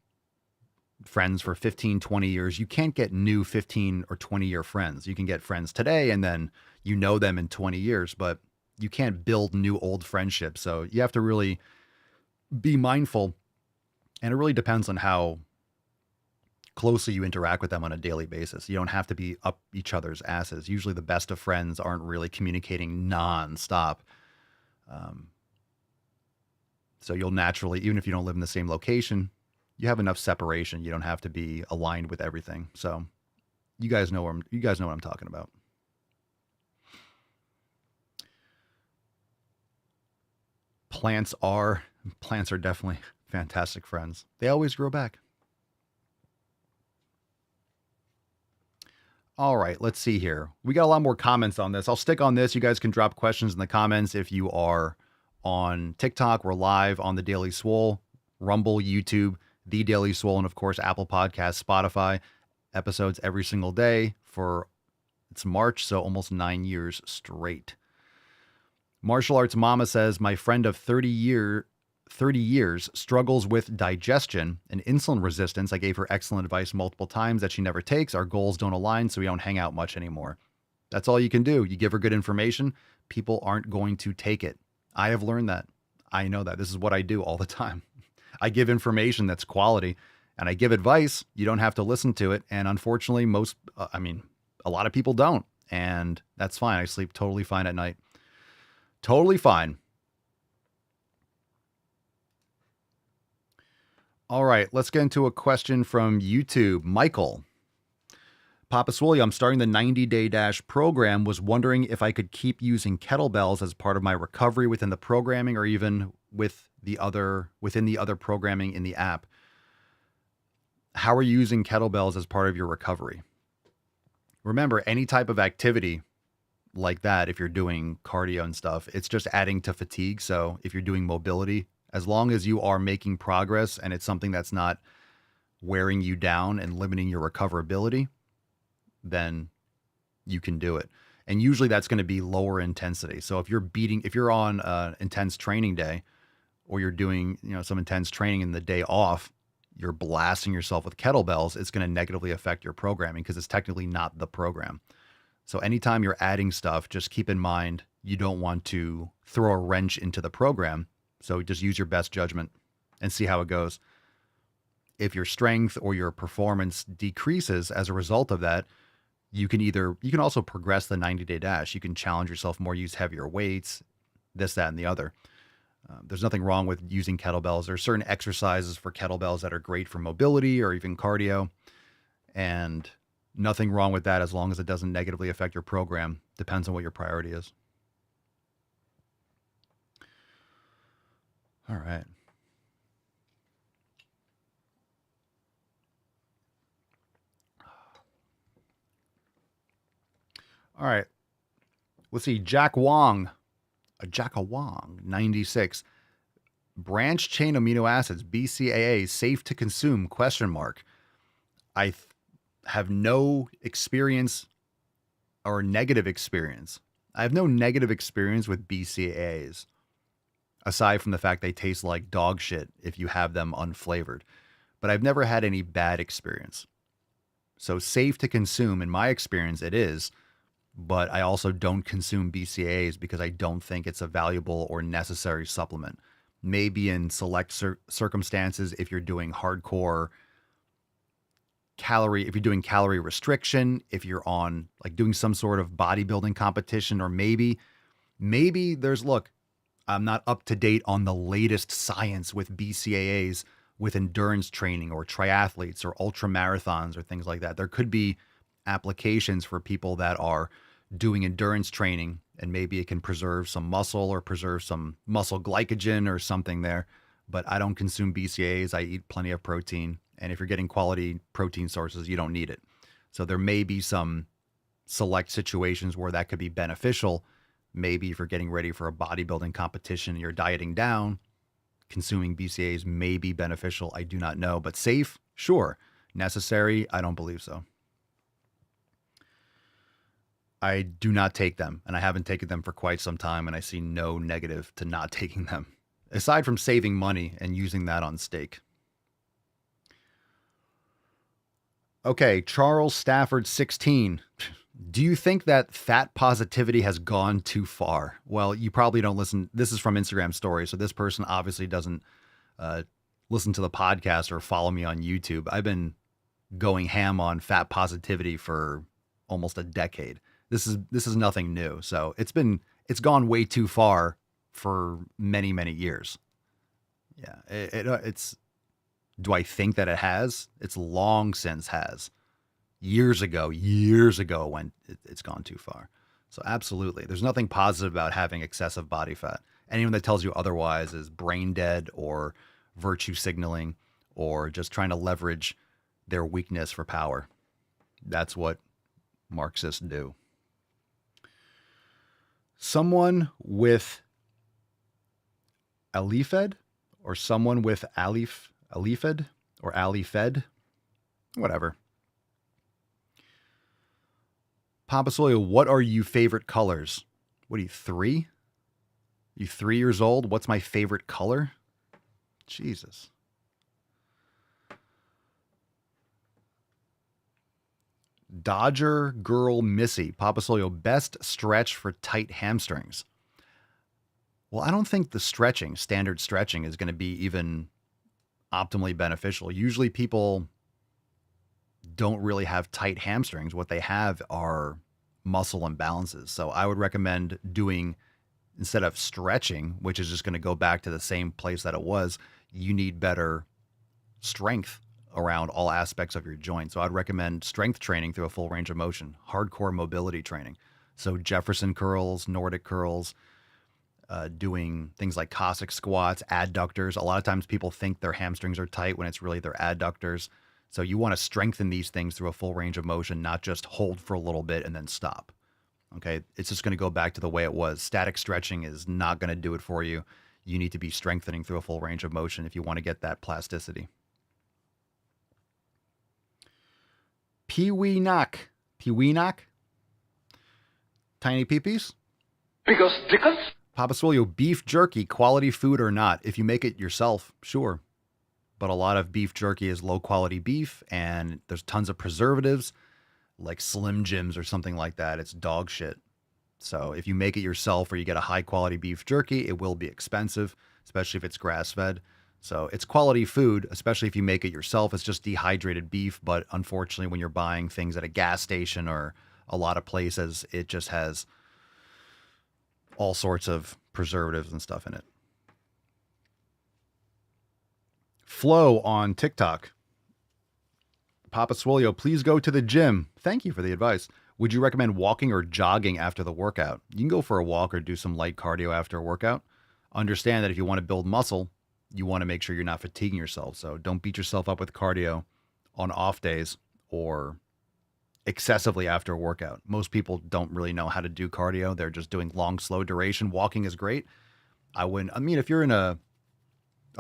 Speaker 10: friends for 15, 20 years. You can't get new 15 or 20 year friends. You can get friends today and then you know them in 20 years, but you can't build new old friendships. So you have to really be mindful, and it really depends on how closely you interact with them on a daily basis. You don't have to be up each other's asses. Usually the best of friends aren't really communicating nonstop. So you'll naturally, even if you don't live in the same location, you have enough separation. You don't have to be aligned with everything. So you guys know what I'm talking about. Plants are definitely fantastic friends. They always grow back. All right, let's see here. We got a lot more comments on this. I'll stick on this. You guys can drop questions in the comments if you are on TikTok. We're live on the Daily Swole, Rumble, YouTube, The Daily Swole, and of course, Apple Podcasts, Spotify. Episodes every single day it's March, so almost 9 years straight. Martial Arts Mama says, my friend of 30 years struggles with digestion and insulin resistance. I gave her excellent advice multiple times that she never takes. Our goals don't align, so we don't hang out much anymore. That's all you can do. You give her good information. People aren't going to take it. I have learned that. I know that. This is what I do all the time. I give information that's quality and I give advice. You don't have to listen to it. And unfortunately, a lot of people don't. And that's fine. I sleep totally fine at night. Totally fine. All right, let's get into a question from YouTube. Michael. Papa Swole, I'm starting the 90-day dash program. Was wondering if I could keep using kettlebells as part of my recovery within the programming or even within the other programming in the app. How are you using kettlebells as part of your recovery? Remember, any type of activity like that, if you're doing cardio and stuff, it's just adding to fatigue. So if you're doing mobility, as long as you are making progress and it's something that's not wearing you down and limiting your recoverability, then you can do it. And usually that's going to be lower intensity. So if you're on an intense training day, or you're doing, some intense training in the day off, you're blasting yourself with kettlebells, it's going to negatively affect your programming because it's technically not the program. So anytime you're adding stuff, just keep in mind, you don't want to throw a wrench into the program. So just use your best judgment and see how it goes. If your strength or your performance decreases as a result of that, you can also progress the 90-day dash. You can challenge yourself more, use heavier weights, this, that, and the other. There's nothing wrong with using kettlebells. There are certain exercises for kettlebells that are great for mobility or even cardio, and nothing wrong with that as long as it doesn't negatively affect your program. Depends on what your priority is. All right. All right. Let's see. Jack Wong, 96. Branch chain amino acids, BCAA, safe to consume, ? I have no experience or negative experience. I have no negative experience with BCAAs. aside from the fact they taste like dog shit if you have them unflavored. But I've never had any bad experience. So safe to consume, in my experience, it is. But I also don't consume BCAAs because I don't think it's a valuable or necessary supplement. Maybe in select circumstances, if you're doing hardcore if you're doing calorie restriction, if you're on like doing some sort of bodybuilding competition, or maybe look, I'm not up to date on the latest science with BCAAs with endurance training or triathletes or ultra marathons or things like that. There could be applications for people that are doing endurance training, and maybe it can preserve some muscle or preserve some muscle glycogen or something there. But I don't consume BCAAs. I eat plenty of protein. And if you're getting quality protein sources, you don't need it. So there may be some select situations where that could be beneficial. Maybe if you're getting ready for a bodybuilding competition and you're dieting down, consuming BCAAs may be beneficial. I do not know, but safe, sure. Necessary, I don't believe so. I do not take them, and I haven't taken them for quite some time, and I see no negative to not taking them, aside from saving money and using that on steak. Okay, Charles Stafford 16. Do you think that fat positivity has gone too far? Well, you probably don't listen. This is from Instagram stories, so this person obviously doesn't listen to the podcast or follow me on YouTube. I've been going ham on fat positivity for almost a decade. This is nothing new. So it's gone way too far for many, many years. Yeah, it's. Do I think that it has? It's long since has. Years ago when it's gone too far. So absolutely. There's nothing positive about having excessive body fat. Anyone that tells you otherwise is brain dead or virtue signaling or just trying to leverage their weakness for power. That's what Marxists do. Someone with Alifed or someone with Alifed or Alifed, whatever. Papa Swole, what are you favorite colors? What are you, 3? You 3 years old? What's my favorite color? Jesus. Dodger Girl Missy. Papa Swole, best stretch for tight hamstrings. Well, I don't think the standard stretching is going to be even optimally beneficial. Usually people don't really have tight hamstrings. What they have are muscle imbalances. So I would recommend doing, instead of stretching, which is just going to go back to the same place that it was, you need better strength around all aspects of your joint. So I'd recommend strength training through a full range of motion, hardcore mobility training. So Jefferson curls, Nordic curls, doing things like Cossack squats, adductors. A lot of times people think their hamstrings are tight when it's really their adductors. So you want to strengthen these things through a full range of motion, not just hold for a little bit and then stop. Okay, it's just going to go back to the way it was. Static stretching is not going to do it for you. You need to be strengthening through a full range of motion if you want to get that plasticity. Pee-wee knock. Tiny peepees?
Speaker 8: Because Dickens?
Speaker 10: Papa Swole, beef jerky, quality food or not? If you make it yourself, sure. But a lot of beef jerky is low quality beef, and there's tons of preservatives like Slim Jims or something like that. It's dog shit. So if you make it yourself or you get a high quality beef jerky, it will be expensive, especially if it's grass fed. So it's quality food, especially if you make it yourself. It's just dehydrated beef. But unfortunately, when you're buying things at a gas station or a lot of places, it just has all sorts of preservatives and stuff in it. Flo on TikTok. Papa Swole, please go to the gym. Thank you for the advice. Would you recommend walking or jogging after the workout? You can go for a walk or do some light cardio after a workout. Understand that if you want to build muscle, you want to make sure you're not fatiguing yourself. So don't beat yourself up with cardio on off days or excessively after a workout. Most people don't really know how to do cardio. They're just doing long, slow duration. Walking is great. If you're in a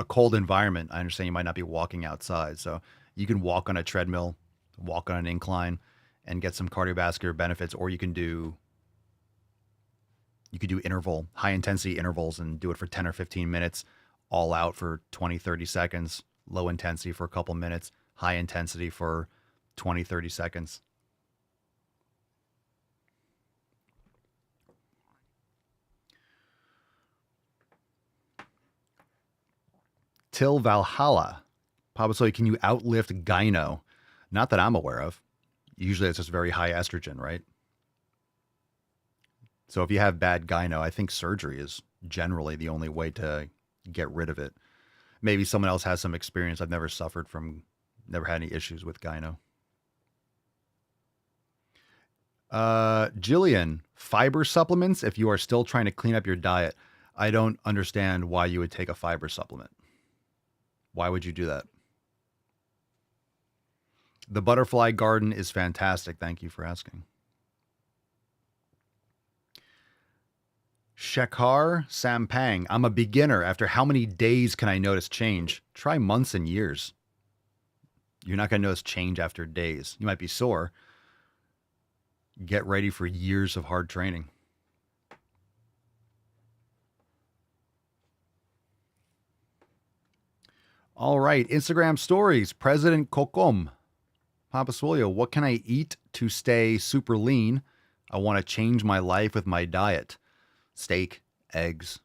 Speaker 10: cold environment, I understand you might not be walking outside. So you can walk on a treadmill, walk on an incline, and get some cardiovascular benefits, or you can do You could do high intensity intervals and do it for 10 or 15 minutes, all out for 20, 30 seconds, low intensity for a couple minutes, high intensity for 20, 30 seconds. Till Valhalla. Papa Soy, can you outlift gyno? Not that I'm aware of. Usually it's just very high estrogen, right? So if you have bad gyno, I think surgery is generally the only way to get rid of it. Maybe someone else has some experience. I've never had any issues with gyno. Jillian, fiber supplements if you are still trying to clean up your diet. I don't understand why you would take a fiber supplement. Why would you do that? The butterfly garden is fantastic. Thank you for asking. Shekhar Sampang, I'm a beginner. After how many days can I notice change? Try months and years. You're not going to notice change after days. You might be sore. Get ready for years of hard training. All right, Instagram stories. President Kokom. Papa Swolio, what can I eat to stay super lean? I want to change my life with my diet. Steak, eggs,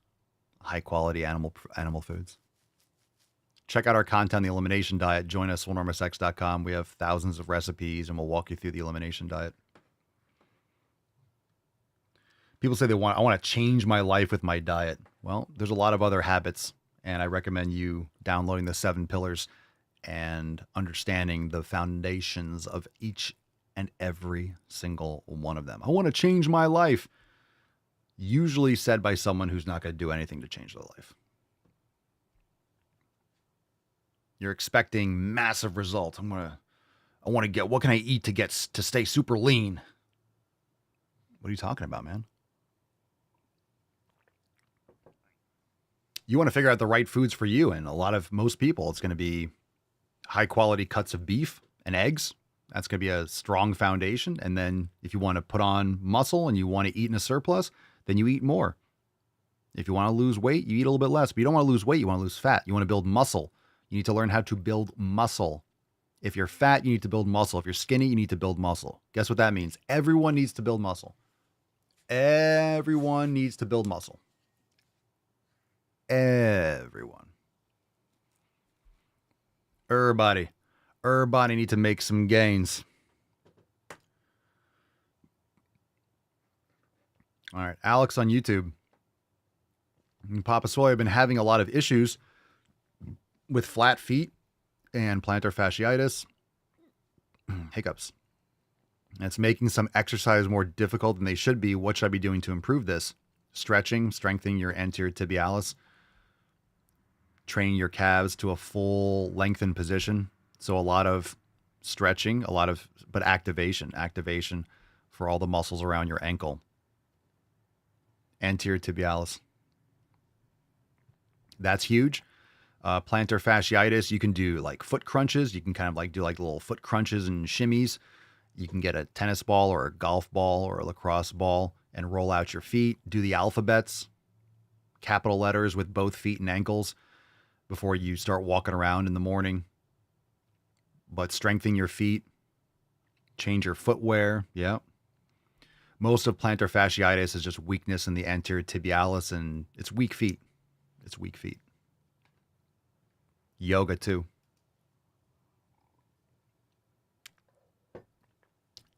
Speaker 10: high quality animal foods. Check out our content, the elimination diet. Join us, swolenormousx.com. We have thousands of recipes and we'll walk you through the elimination diet. People say I want to change my life with my diet. Well, there's a lot of other habits, and I recommend you downloading the 7 pillars and understanding the foundations of each and every single one of them. I want to change my life. Usually said by someone who's not going to do anything to change their life. You're expecting massive results. What can I eat to stay super lean? What are you talking about, man? You want to figure out the right foods for you. And most people, it's going to be high quality cuts of beef and eggs. That's going to be a strong foundation. And then if you want to put on muscle and you want to eat in a surplus, then you eat more. If you want to lose weight, you eat a little bit less. But you don't want to lose weight. You want to lose fat. You want to build muscle. You need to learn how to build muscle. If you're fat, you need to build muscle. If you're skinny, you need to build muscle. Guess what that means? Everyone needs to build muscle. Everyone needs to build muscle. Everyone. Everybody need to make some gains. All right, Alex on YouTube. Papa Swole, I've been having a lot of issues with flat feet and plantar fasciitis, hiccups. It's making some exercise more difficult than they should be. What should I be doing to improve this? Stretching, strengthening your anterior tibialis, training your calves to a full lengthened position. So a lot of stretching, but activation for all the muscles around your ankle. Anterior tibialis. That's huge. Plantar fasciitis, you can do like foot crunches. You can kind of like do like little foot crunches and shimmies. You can get a tennis ball or a golf ball or a lacrosse ball and roll out your feet. Do the alphabets, capital letters with both feet and ankles before you start walking around in the morning. But strengthen your feet, change your footwear. Yeah. Most of plantar fasciitis is just weakness in the anterior tibialis, and it's weak feet. It's weak feet. Yoga too.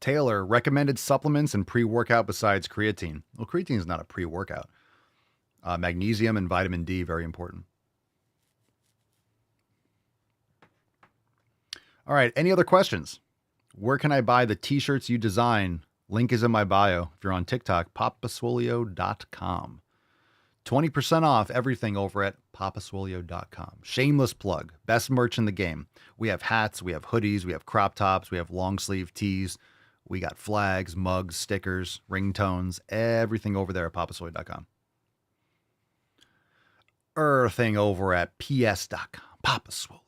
Speaker 10: Taylor, recommended supplements and pre-workout besides creatine. Well, creatine is not a pre-workout. Magnesium and vitamin D, very important. All right, any other questions? Where can I buy the t-shirts you design? Link is in my bio. If you're on TikTok, papaswolio.com. 20% off everything over at papaswolio.com. Shameless plug. Best merch in the game. We have hats, we have hoodies, we have crop tops, we have long sleeve tees. We got flags, mugs, stickers, ringtones, everything over there at papaswolio.com. Everything over at ps.com. papaswolio.com.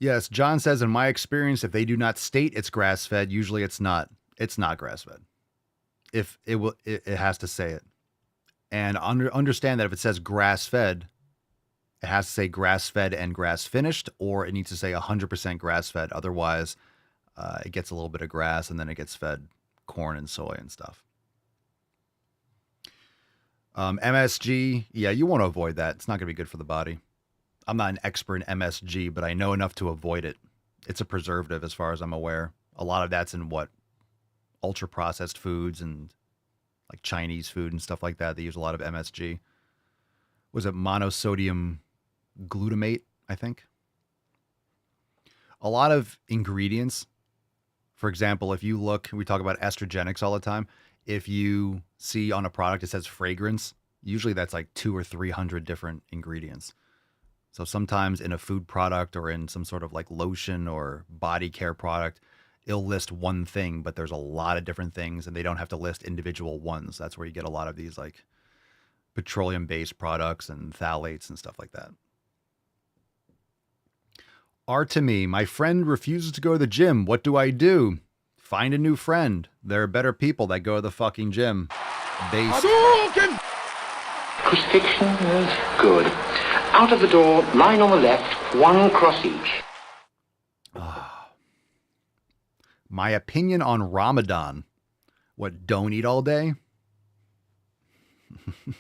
Speaker 10: Yes, John says, in my experience, if they do not state it's grass-fed, usually it's not. It's not grass-fed. If it will, it has to say it. And understand that if it says grass-fed, it has to say grass-fed and grass-finished, or it needs to say 100% grass-fed. Otherwise, it gets a little bit of grass, and then it gets fed corn and soy and stuff. MSG, yeah, you want to avoid that. It's not going to be good for the body. I'm not an expert in MSG, but I know enough to avoid it. It's a preservative as far as I'm aware. A lot of that's in ultra processed foods and like Chinese food and stuff like that. They use a lot of MSG. Was it monosodium glutamate, I think? A lot of ingredients. For example, if you look, we talk about estrogenics all the time. If you see on a product it says fragrance, usually that's like 200 or 300 different ingredients. So sometimes in a food product or in some sort of like lotion or body care product, it'll list one thing, but there's a lot of different things and they don't have to list individual ones. That's where you get a lot of these like petroleum-based products and phthalates and stuff like that. R to me, my friend refuses to go to the gym. What do I do? Find a new friend. There are better people that go to the fucking gym.
Speaker 3: Crucifixion is good. Out of the door, line on the left, one cross each.
Speaker 10: My opinion on Ramadan. What, don't eat all day?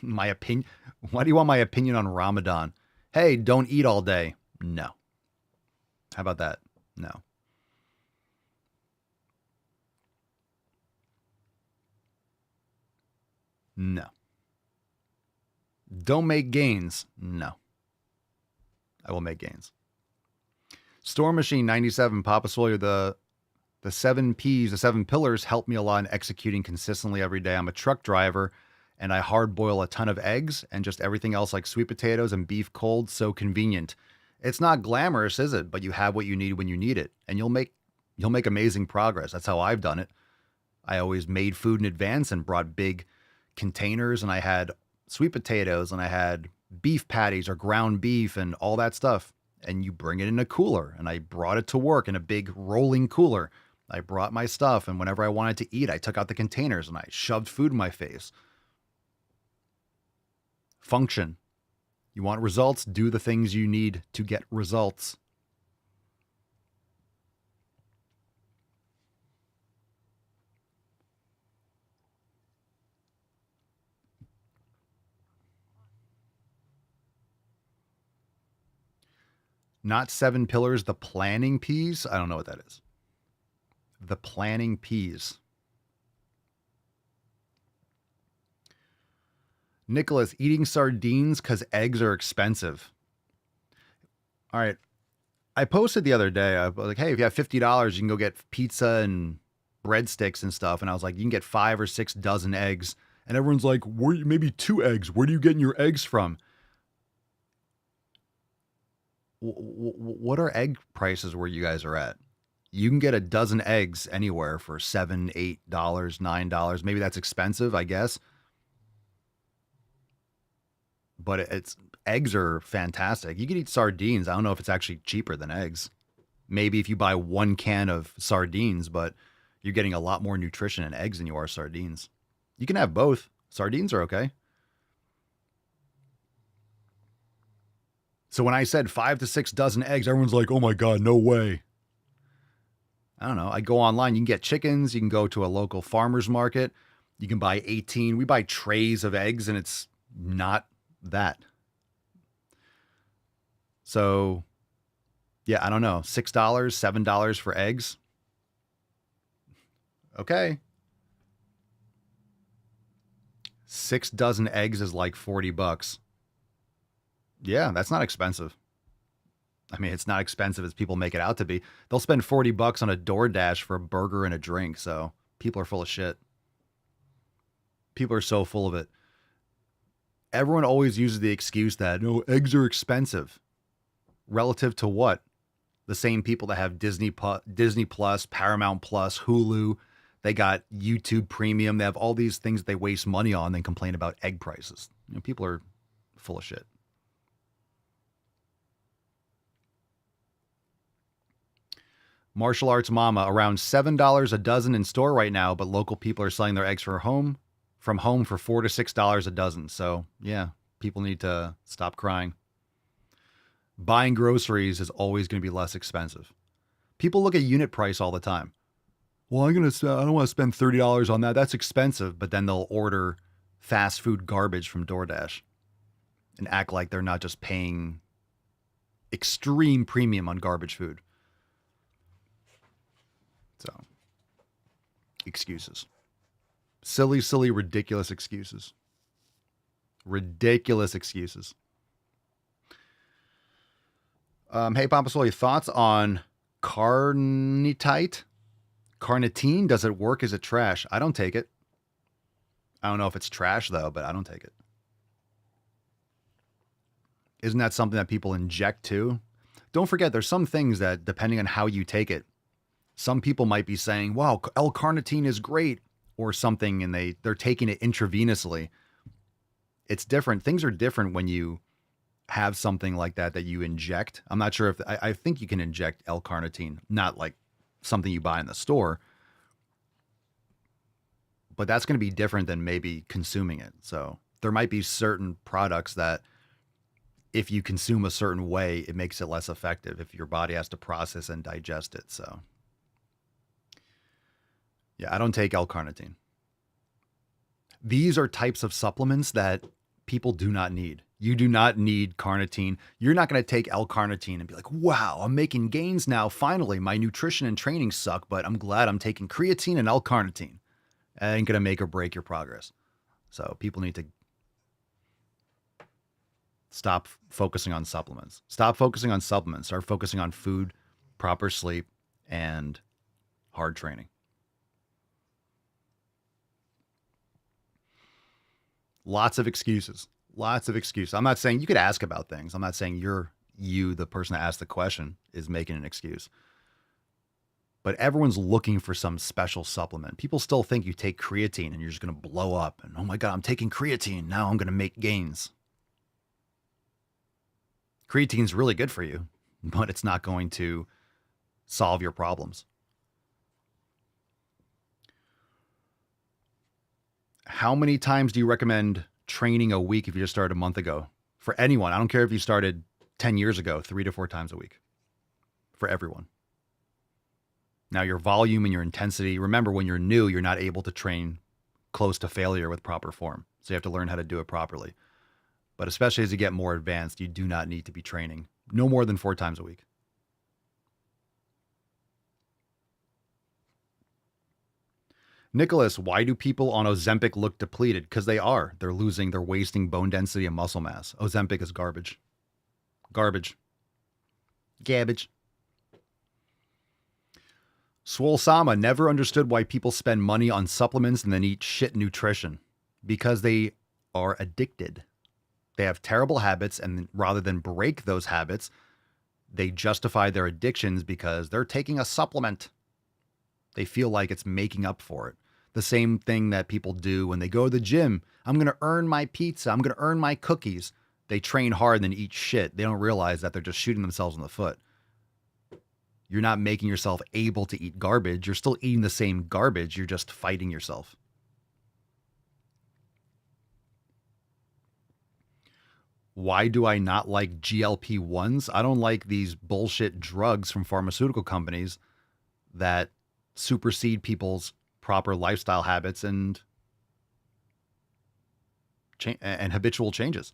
Speaker 10: My opinion. Why do you want my opinion on Ramadan? Hey, don't eat all day. No. How about that? No. No. Don't make gains. No. I will make gains. Storm Machine 97, Papa Swole, the 7 P's, the 7 pillars help me a lot in executing consistently every day. I'm a truck driver and I hard boil a ton of eggs and just everything else like sweet potatoes and beef cold. So convenient. It's not glamorous, is it? But you have what you need when you need it, and you'll make amazing progress. That's how I've done it. I always made food in advance and brought big containers, and I had sweet potatoes and I had beef patties or ground beef and all that stuff. And you bring it in a cooler, and I brought it to work in a big rolling cooler. I brought my stuff, and whenever I wanted to eat, I took out the containers and I shoved food in my face. Function. You want results? Do the things you need to get results. Not 7 pillars, the planning P's? I don't know what that is. The planning P's. Nicholas, eating sardines because eggs are expensive. All right. I posted the other day, I was like, hey, if you have $50, you can go get pizza and breadsticks and stuff. And I was like, you can get 5 or 6 dozen eggs. And everyone's like, maybe 2 eggs. Where do you get your eggs from? What are egg prices where you guys are at? You can get a dozen eggs anywhere for $7, $8, $9. Maybe that's expensive, I guess. But eggs are fantastic. You can eat sardines. I don't know if it's actually cheaper than eggs. Maybe if you buy 1 can of sardines, but you're getting a lot more nutrition in eggs than you are sardines. You can have both. Sardines are okay. So when I said 5 to 6 dozen eggs, everyone's like, oh my God, no way. I don't know. I go online. You can get chickens. You can go to a local farmer's market. You can buy 18. We buy trays of eggs, and it's not that. So, yeah, I don't know. $6, $7 for eggs. Okay. 6 dozen eggs is like $40. Yeah, that's not expensive. I mean, it's not expensive as people make it out to be. They'll spend $40 on a DoorDash for a burger and a drink. So people are full of shit. People are so full of it. Everyone always uses the excuse that, no, eggs are expensive. Relative to what? The same people that have Disney Plus, Paramount Plus, Hulu. They got YouTube Premium. They have all these things that they waste money on, then complain about egg prices. You know, people are full of shit. Martial Arts Mama, around $7 a dozen in store right now, but local people are selling their eggs from home for $4 to $6 a dozen. So yeah, people need to stop crying. Buying groceries is always going to be less expensive. People look at unit price all the time. Well, I don't want to spend $30 on that. That's expensive. But then they'll order fast food garbage from DoorDash and act like they're not just paying extreme premium on garbage food. So, excuses. Silly, ridiculous excuses. Ridiculous excuses. Hey, Papa Swole, thoughts on carnitine? Carnitine, does it work? Is it trash? I don't take it. I don't know if it's trash, though, but I don't take it. Isn't that something that people inject too? Don't forget, there's some things that, depending on how you take it, some people might be saying, wow, L-carnitine is great, or something, and they're taking it intravenously. It's different. Things are different when you have something like that you inject. I'm not sure if, I think you can inject L-carnitine, not like something you buy in the store. But that's going to be different than maybe consuming it. So there might be certain products that if you consume a certain way, it makes it less effective if your body has to process and digest it. So yeah, I don't take L-carnitine. These are types of supplements that people do not need. You do not need carnitine. You're not going to take L-carnitine and be like, wow, I'm making gains now. Finally, my nutrition and training suck, but I'm glad I'm taking creatine and L-carnitine. It ain't going to make or break your progress. So people need to stop focusing on supplements. Stop focusing on supplements. Start focusing on food, proper sleep, and hard training. Lots of excuses. Lots of excuses. I'm not saying you could ask about things. I'm not saying you, the person that asked the question, is making an excuse. But everyone's looking for some special supplement. People still think you take creatine and you're just going to blow up. And oh my God, I'm taking creatine. Now I'm going to make gains. Creatine's really good for you, but it's not going to solve your problems. How many times do you recommend training a week if you just started a month ago? For anyone, I don't care if you started 10 years ago, 3 to 4 times a week. For everyone. Now, your volume and your intensity, remember when you're new, you're not able to train close to failure with proper form. So you have to learn how to do it properly. But especially as you get more advanced, you do not need to be training no more than 4 times a week. Nicholas, why do people on Ozempic look depleted? Because they are. They're wasting bone density and muscle mass. Ozempic is garbage. Garbage. Gabbage. Swole Sama, never understood why people spend money on supplements and then eat shit nutrition. Because they are addicted. They have terrible habits, and rather than break those habits, they justify their addictions because they're taking a supplement. They feel like it's making up for it. The same thing that people do when they go to the gym. I'm going to earn my pizza. I'm going to earn my cookies. They train hard and then eat shit. They don't realize that they're just shooting themselves in the foot. You're not making yourself able to eat garbage. You're still eating the same garbage. You're just fighting yourself. Why do I not like GLP-1s? I don't like these bullshit drugs from pharmaceutical companies that supersede people's proper lifestyle habits and habitual changes.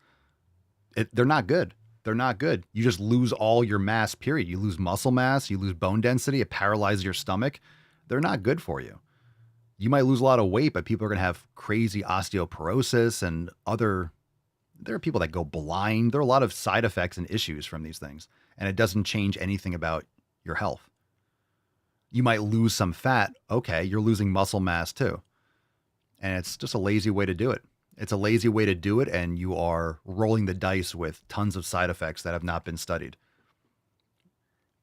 Speaker 10: They're not good. They're not good. You just lose all your mass, period. You lose muscle mass, you lose bone density, it paralyzes your stomach. They're not good for you. You might lose a lot of weight, but people are going to have crazy osteoporosis and there are people that go blind. There are a lot of side effects and issues from these things, and it doesn't change anything about your health. You might lose some fat. Okay, you're losing muscle mass too. And it's just a lazy way to do it. It's a lazy way to do it, and you are rolling the dice with tons of side effects that have not been studied.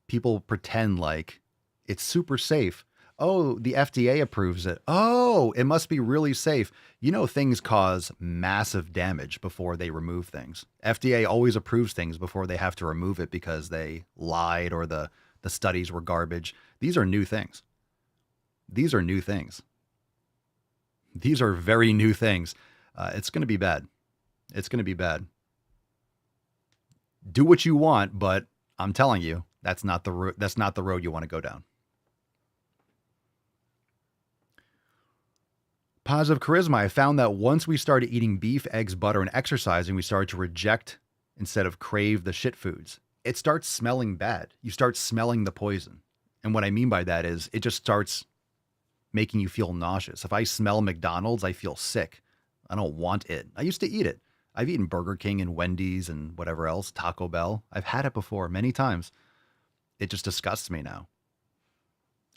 Speaker 10: People pretend like it's super safe. Oh, the FDA approves it. Oh, it must be really safe. You know, things cause massive damage before they remove things. FDA always approves things before they have to remove it because they lied or the studies were garbage. These are new things. These are new things. These are very new things. It's going to be bad. It's going to be bad. Do what you want, but I'm telling you, that's not the road you want to go down. Positive charisma. I found that once we started eating beef, eggs, butter, and exercising, we started to reject instead of crave the shit foods. It starts smelling bad. You start smelling the poison. And what I mean by that is it just starts making you feel nauseous. If I smell McDonald's, I feel sick. I don't want it. I used to eat it. I've eaten Burger King and Wendy's and whatever else, Taco Bell. I've had it before many times. It just disgusts me now.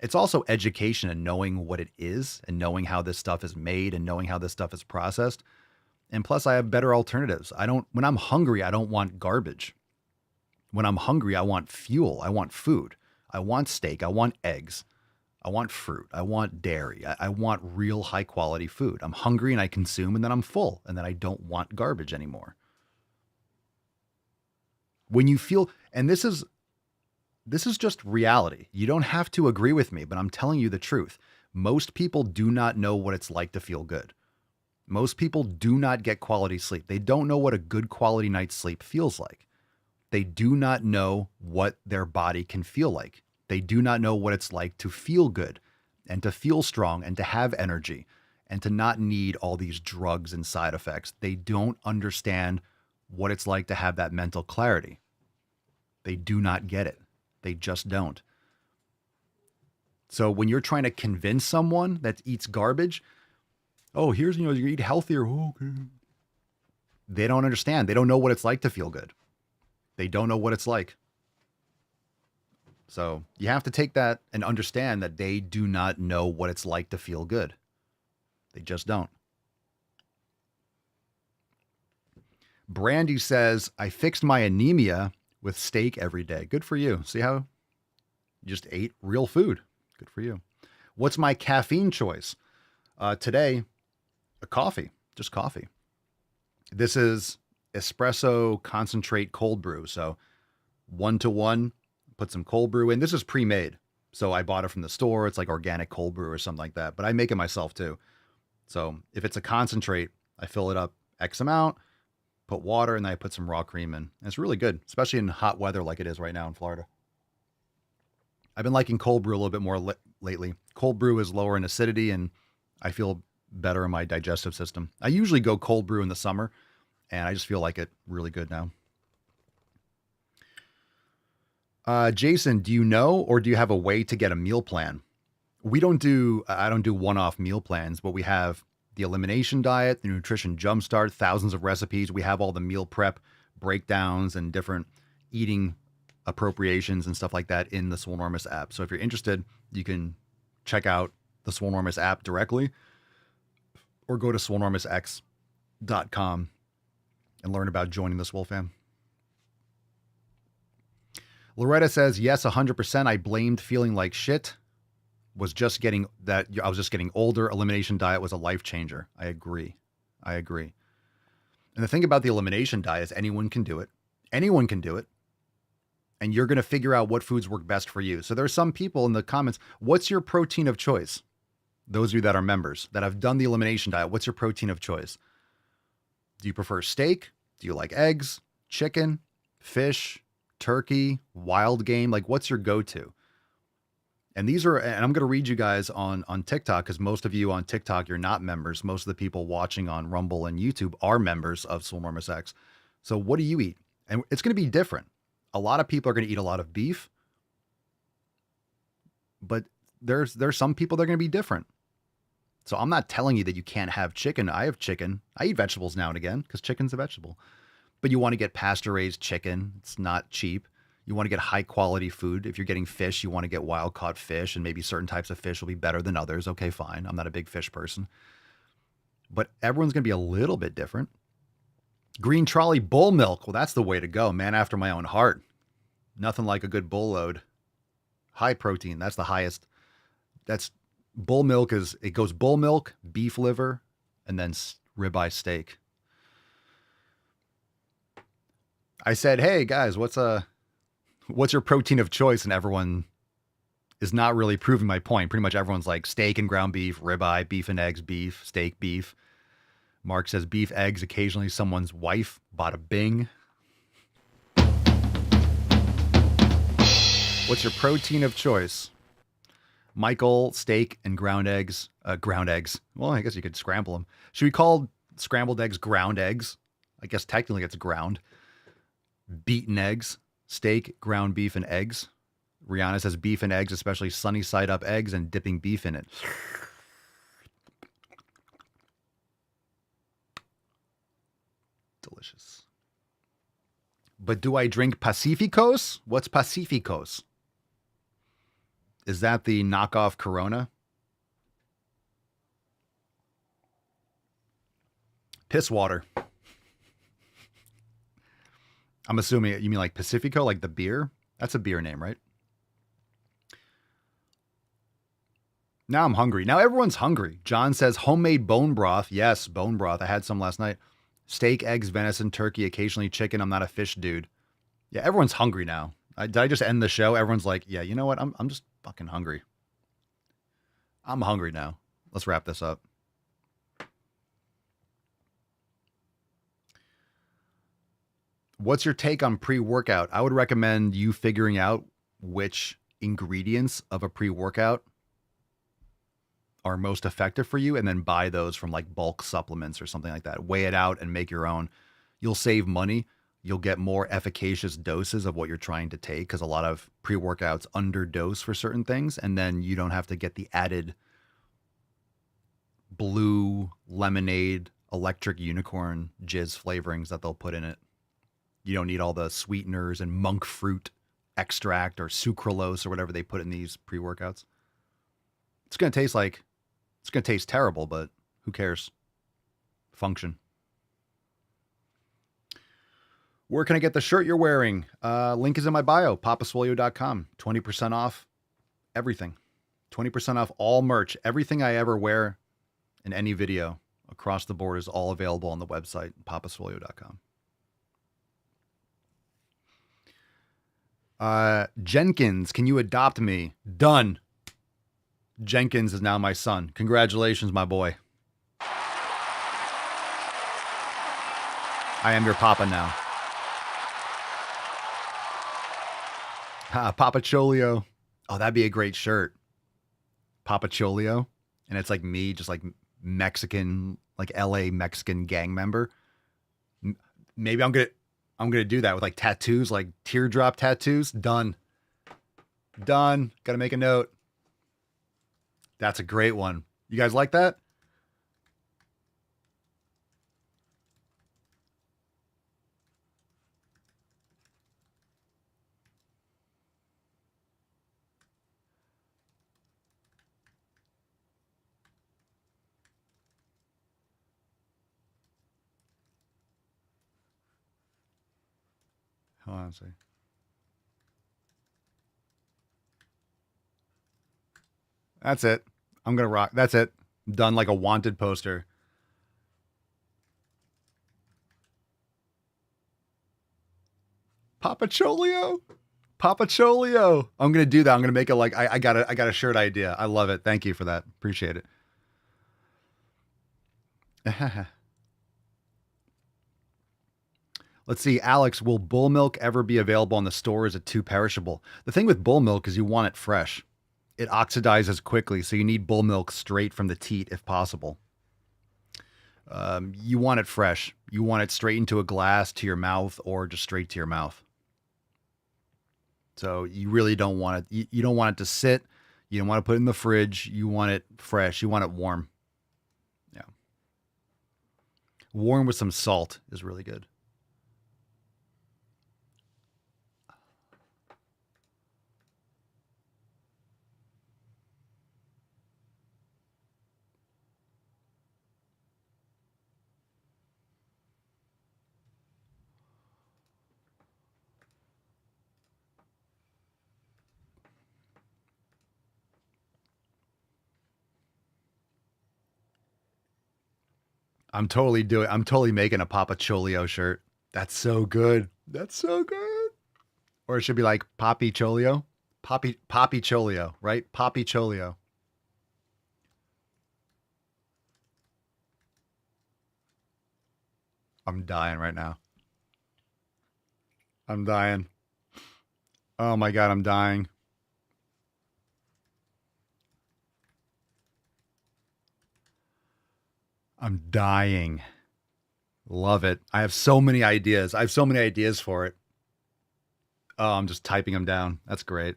Speaker 10: It's also education and knowing what it is and knowing how this stuff is made and knowing how this stuff is processed. And plus I have better alternatives. When I'm hungry, I don't want garbage. When I'm hungry, I want fuel. I want food. I want steak. I want eggs. I want fruit. I want dairy. I want real high quality food. I'm hungry and I consume and then I'm full and then I don't want garbage anymore. When you feel, and this is just reality. You don't have to agree with me, but I'm telling you the truth. Most people do not know what it's like to feel good. Most people do not get quality sleep. They don't know what a good quality night's sleep feels like. They do not know what their body can feel like. They do not know what it's like to feel good and to feel strong and to have energy and to not need all these drugs and side effects. They don't understand what it's like to have that mental clarity. They do not get it. They just don't. So when you're trying to convince someone that eats garbage, oh, here's, you eat healthier. Okay. They don't understand. They don't know what it's like to feel good. They don't know what it's like. So you have to take that and understand that they do not know what it's like to feel good. They just don't. Brandy says, I fixed my anemia with steak every day. Good for you. See how you just ate real food. Good for you. What's my caffeine choice? Today, a coffee, just coffee. This is espresso concentrate cold brew. So 1-to-1, put some cold brew in. This is pre-made. So I bought it from the store. It's like organic cold brew or something like that, but I make it myself too. So if it's a concentrate, I fill it up X amount, put water, and then I put some raw cream in. And it's really good, especially in hot weather like it is right now in Florida. I've been liking cold brew a little bit more lately. Cold brew is lower in acidity and I feel better in my digestive system. I usually go cold brew in the summer and I just feel like it really good now. Jason, do you know, or do you have a way to get a meal plan? I don't do one-off meal plans, but we have the elimination diet, the nutrition jumpstart, thousands of recipes. We have all the meal prep breakdowns and different eating appropriations and stuff like that in the Swolenormous app. So if you're interested, you can check out the Swolenormous app directly or go to swolenormousx.com and learn about joining the Swole fam. Loretta says, yes, 100%. I blamed feeling like shit. I was just getting older. Elimination diet was a life changer. I agree. And the thing about the elimination diet is anyone can do it. Anyone can do it. And you're going to figure out what foods work best for you. So there are some people in the comments, what's your protein of choice? Those of you that are members that have done the elimination diet, what's your protein of choice? Do you prefer steak? Do you like eggs, chicken, fish, turkey, wild game? Like, what's your go-to? And I'm going to read you guys on TikTok, because most of you on TikTok, you're not members. Most of the people watching on Rumble and YouTube are members of Swolenormous X. So what do you eat? And it's going to be different. A lot of people are going to eat a lot of beef, but there's some people that are going to be different. So I'm not telling you that you can't have chicken. I have chicken. I eat vegetables now and again because chicken's a vegetable. But you want to get pasture-raised chicken. It's not cheap. You want to get high-quality food. If you're getting fish, you want to get wild-caught fish, and maybe certain types of fish will be better than others. Okay, fine. I'm not a big fish person. But everyone's going to be a little bit different. Green trolley bull milk. Well, that's the way to go. Man after my own heart. Nothing like a good bull load. High protein. That's the highest. That's bull milk it goes bull milk, beef liver, and then ribeye steak. I said, hey guys, what's your protein of choice? And everyone is not really proving my point. Pretty much everyone's like steak and ground beef, ribeye, beef and eggs, beef, steak, beef. Mark says beef, eggs, occasionally someone's wife. Bada bing. What's your protein of choice? Michael, steak and ground eggs. Ground eggs. Well, I guess you could scramble them. Should we call scrambled eggs ground eggs? I guess technically it's ground. Beaten eggs, steak, ground beef, and eggs. Rihanna says beef and eggs, especially sunny side up eggs and dipping beef in it. Delicious. But do I drink Pacificos? What's Pacificos? Is that the knockoff Corona? Piss water. I'm assuming you mean like Pacifico, like the beer? That's a beer name, right? Now I'm hungry. Now everyone's hungry. John says homemade bone broth. Yes, bone broth. I had some last night. Steak, eggs, venison, turkey, occasionally chicken. I'm not a fish dude. Yeah, everyone's hungry now. Did I just end the show? Everyone's like, yeah, you know what? I'm just fucking hungry. I'm hungry now. Let's wrap this up. What's your take on pre-workout? I would recommend you figuring out which ingredients of a pre-workout are most effective for you and then buy those from like bulk supplements or something like that. Weigh it out and make your own. You'll save money. You'll get more efficacious doses of what you're trying to take because a lot of pre-workouts underdose for certain things, and then you don't have to get the added blue lemonade, electric unicorn jizz flavorings that they'll put in it. You don't need all the sweeteners and monk fruit extract or sucralose or whatever they put in these pre-workouts. It's going to taste terrible, but who cares? Function. Where can I get the shirt you're wearing? Link is in my bio, papaswolio.com. 20% off everything. 20% off all merch. Everything I ever wear in any video across the board is all available on the website, papaswolio.com. Jenkins, can you adopt me? Done. Jenkins is now my son. Congratulations, my boy. I am your papa now. Papa Cholio. Oh, that'd be a great shirt. Papa Cholio. And it's like me, just like Mexican, like LA Mexican gang member. Maybe I'm gonna do that with like tattoos, like teardrop tattoos. Done. Gotta make a note. That's a great one. You guys like that? Hold on a second. That's it. I'm going to rock. That's it. Done like a wanted poster. Papa Cholio. Papa Cholio. I'm going to do that. I'm going to make it like, I got a shirt idea. I love it. Thank you for that. Appreciate it. Let's see, Alex, will bull milk ever be available in the store? Is it too perishable? The thing with bull milk is you want it fresh. It oxidizes quickly, so you need bull milk straight from the teat if possible. You want it fresh. You want it straight into a glass to your mouth or just straight to your mouth. So you really don't want it. You don't want it to sit. You don't want to put it in the fridge. You want it fresh. You want it warm. Yeah. Warm with some salt is really good. I'm totally making a Papa Cholio shirt. That's so good. That's so good. Or it should be like Papi Cholio. Poppy Cholio, right? Poppy Cholio. I'm dying right now. I'm dying. Oh my God, I'm dying. I'm dying. Love it. I have so many ideas. I have so many ideas for it. Oh, I'm just typing them down. That's great.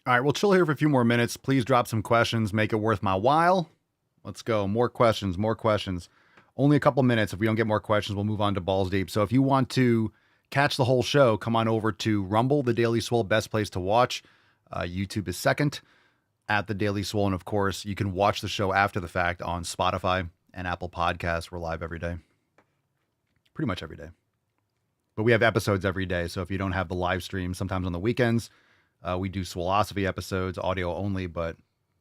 Speaker 10: All right, we'll chill here for a few more minutes. Please drop some questions. Make it worth my while. Let's go. More questions, more questions. Only a couple minutes. If we don't get more questions, we'll move on to Balls Deep. So if you want to catch the whole show, come on over to Rumble, The Daily Swole, best place to watch. YouTube is second at The Daily Swole. And of course, you can watch the show after the fact on Spotify and Apple Podcasts. We're live every day. Pretty much every day. But we have episodes every day. So if you don't have the live stream, sometimes on the weekends, we do Swolosophy episodes, audio only, but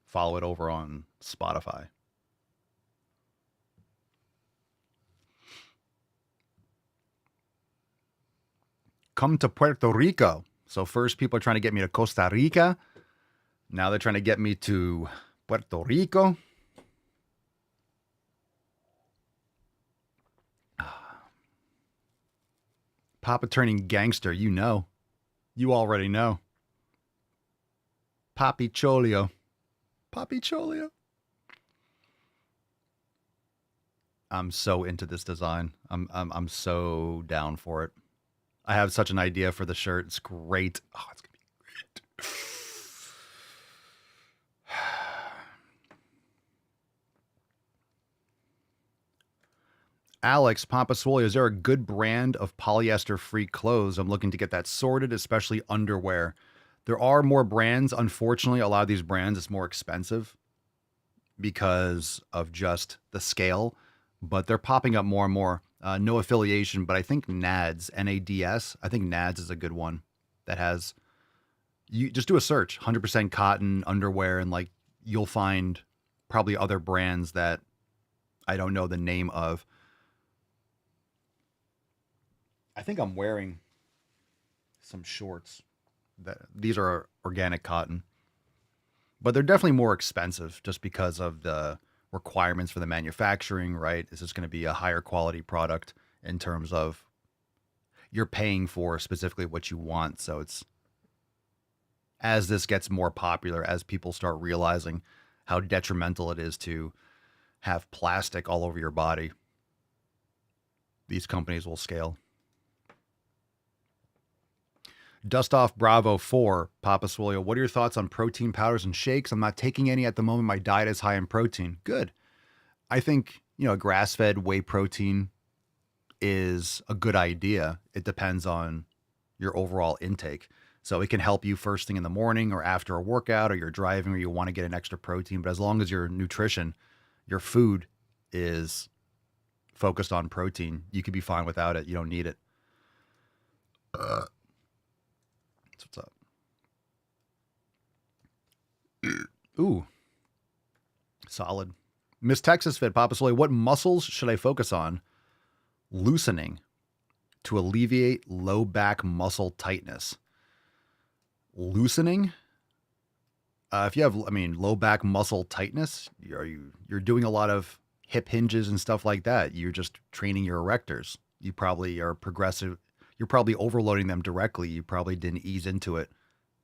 Speaker 10: follow it over on Spotify. Come to Puerto Rico. So first people are trying to get me to Costa Rica. Now they're trying to get me to Puerto Rico. Papa turning gangster, you know. You already know. Papi Cholio. Papi Cholio. I'm so into this design. I'm so down for it. I have such an idea for the shirt. It's great. Oh, it's gonna be great. Alex, Papa Swole, is there a good brand of polyester-free clothes? I'm looking to get that sorted, especially underwear. There are more brands. Unfortunately, a lot of these brands, it's more expensive because of just the scale, but they're popping up more and more. No affiliation, but I think NADS, N-A-D-S, I think NADS is a good one that has, you just do a search, 100% cotton underwear, and like you'll find probably other brands that I don't know the name of. I think I'm wearing some shorts. These are organic cotton, but they're definitely more expensive just because of the requirements for the manufacturing, right? This is going to be a higher quality product in terms of you're paying for specifically what you want. So it's, as this gets more popular, as people start realizing how detrimental it is to have plastic all over your body, these companies will scale. Dust Off Bravo 4, Papa Swolio, what are your thoughts on protein powders and shakes? I'm not taking any at the moment. My diet is high in protein. Good. I think, grass-fed whey protein is a good idea. It depends on your overall intake. So it can help you first thing in the morning or after a workout, or you're driving, or you want to get an extra protein. But as long as your nutrition, your food is focused on protein, you could be fine without it. You don't need it. What's up? Ooh. Solid. Miss Texas Fit, Papa Swole, what muscles should I focus on loosening to alleviate low back muscle tightness? Loosening? If you have, low back muscle tightness, you're doing a lot of hip hinges and stuff like that. You're just training your erectors. You probably are progressive. You're probably overloading them directly. You probably didn't ease into it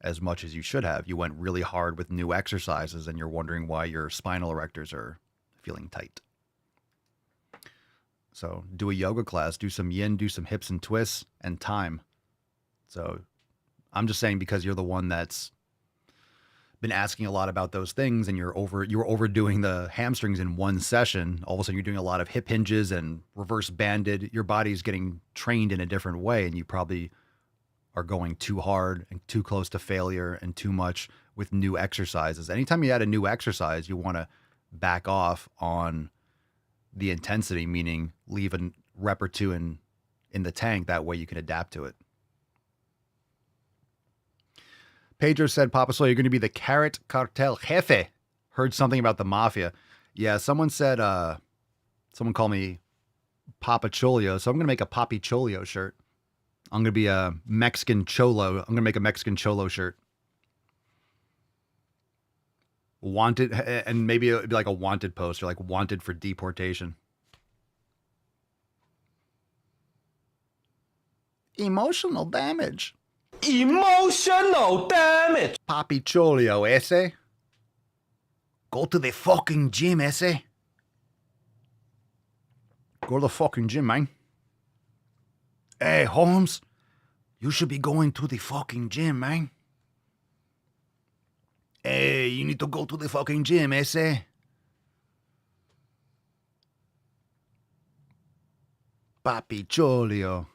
Speaker 10: as much as you should have. You went really hard with new exercises and you're wondering why your spinal erectors are feeling tight. So do a yoga class, do some yin, do some hips and twists, and time. So I'm just saying, because you're the one that's been asking a lot about those things, and you're overdoing the hamstrings in one session. All of a sudden you're doing a lot of hip hinges and reverse banded. Your body's getting trained in a different way, and you probably are going too hard and too close to failure and too much with new exercises. Anytime you add a new exercise, you want to back off on the intensity, meaning leave a rep or two in the tank. That way you can adapt to it. Pedro said, Papa Swole, you're going to be the Carrot Cartel Jefe. Heard something about the mafia. Yeah, someone said, someone called me Papa Cholio, so I'm going to make a Papi Cholio shirt. I'm going to be a Mexican Cholo. I'm going to make a Mexican Cholo shirt. Wanted, and maybe it would be like a wanted poster, like wanted for deportation. Emotional damage.
Speaker 8: Emotional damage.
Speaker 10: Papi Cholio, ese. Go to the fucking gym, ese. Go to the fucking gym, man. Hey, Holmes, you should be going to the fucking gym, man. Hey, you need to go to the fucking gym, ese. Papi Cholio.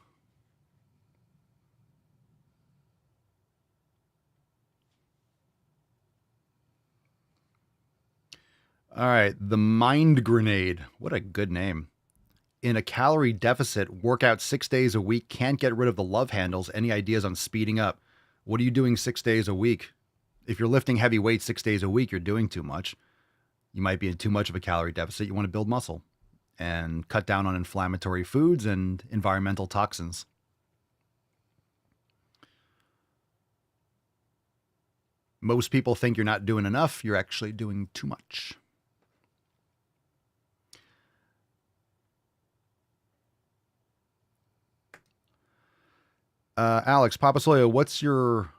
Speaker 10: All right, the Mind Grenade. What a good name. In a calorie deficit, work out 6 days a week, can't get rid of the love handles. Any ideas on speeding up? What are you doing 6 days a week? If you're lifting heavy weights 6 days a week, you're doing too much. You might be in too much of a calorie deficit. You want to build muscle and cut down on inflammatory foods and environmental toxins. Most people think you're not doing enough. You're actually doing too much. Alex, Papa Soyo, what's your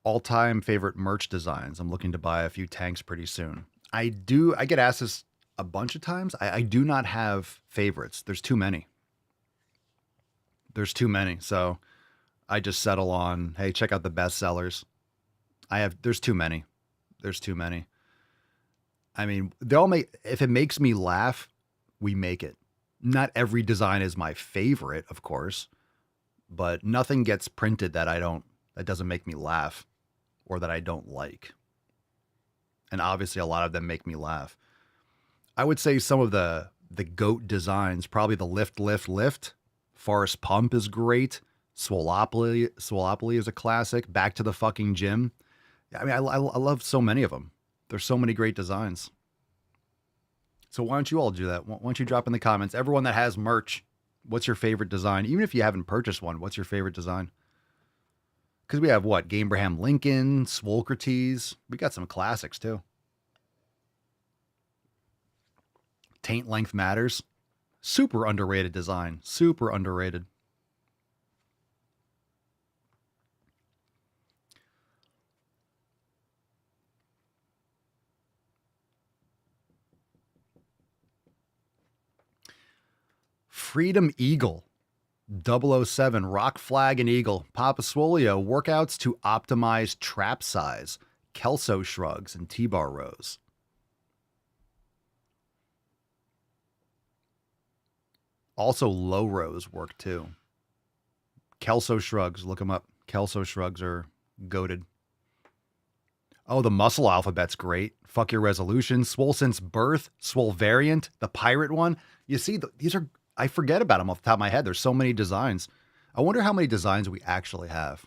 Speaker 10: all-time favorite merch designs? I'm looking to buy a few tanks pretty soon. I get asked this a bunch of times. I do not have favorites. There's too many. So I just settle on, hey, check out the best sellers. There's too many. I mean, if it makes me laugh, we make it. Not every design is my favorite, of course. But nothing gets printed that doesn't make me laugh or that I don't like. And obviously a lot of them make me laugh. I would say some of the GOAT designs, probably the lift. Forest Pump is great. Swoleopoly is a classic. Back to the fucking gym. I mean, I love so many of them. There's so many great designs. So why don't you all do that? Why don't you drop in the comments? Everyone that has merch, what's your favorite design? Even if you haven't purchased one, what's your favorite design? Because we have Gabraham Lincoln, Swolcrates. We got some classics too. Taint Length Matters. Super underrated design. Super underrated. Freedom Eagle. 007, Rock Flag and Eagle. Papa Swolio, workouts to optimize trap size. Kelso shrugs and T-bar rows. Also low rows work too. Kelso shrugs, look them up. Kelso shrugs are goated. Oh, the muscle alphabet's great. Fuck your resolution. Swole since birth. Swole variant. The pirate one. You see, these are, I forget about them off the top of my head. There's so many designs. I wonder how many designs we actually have.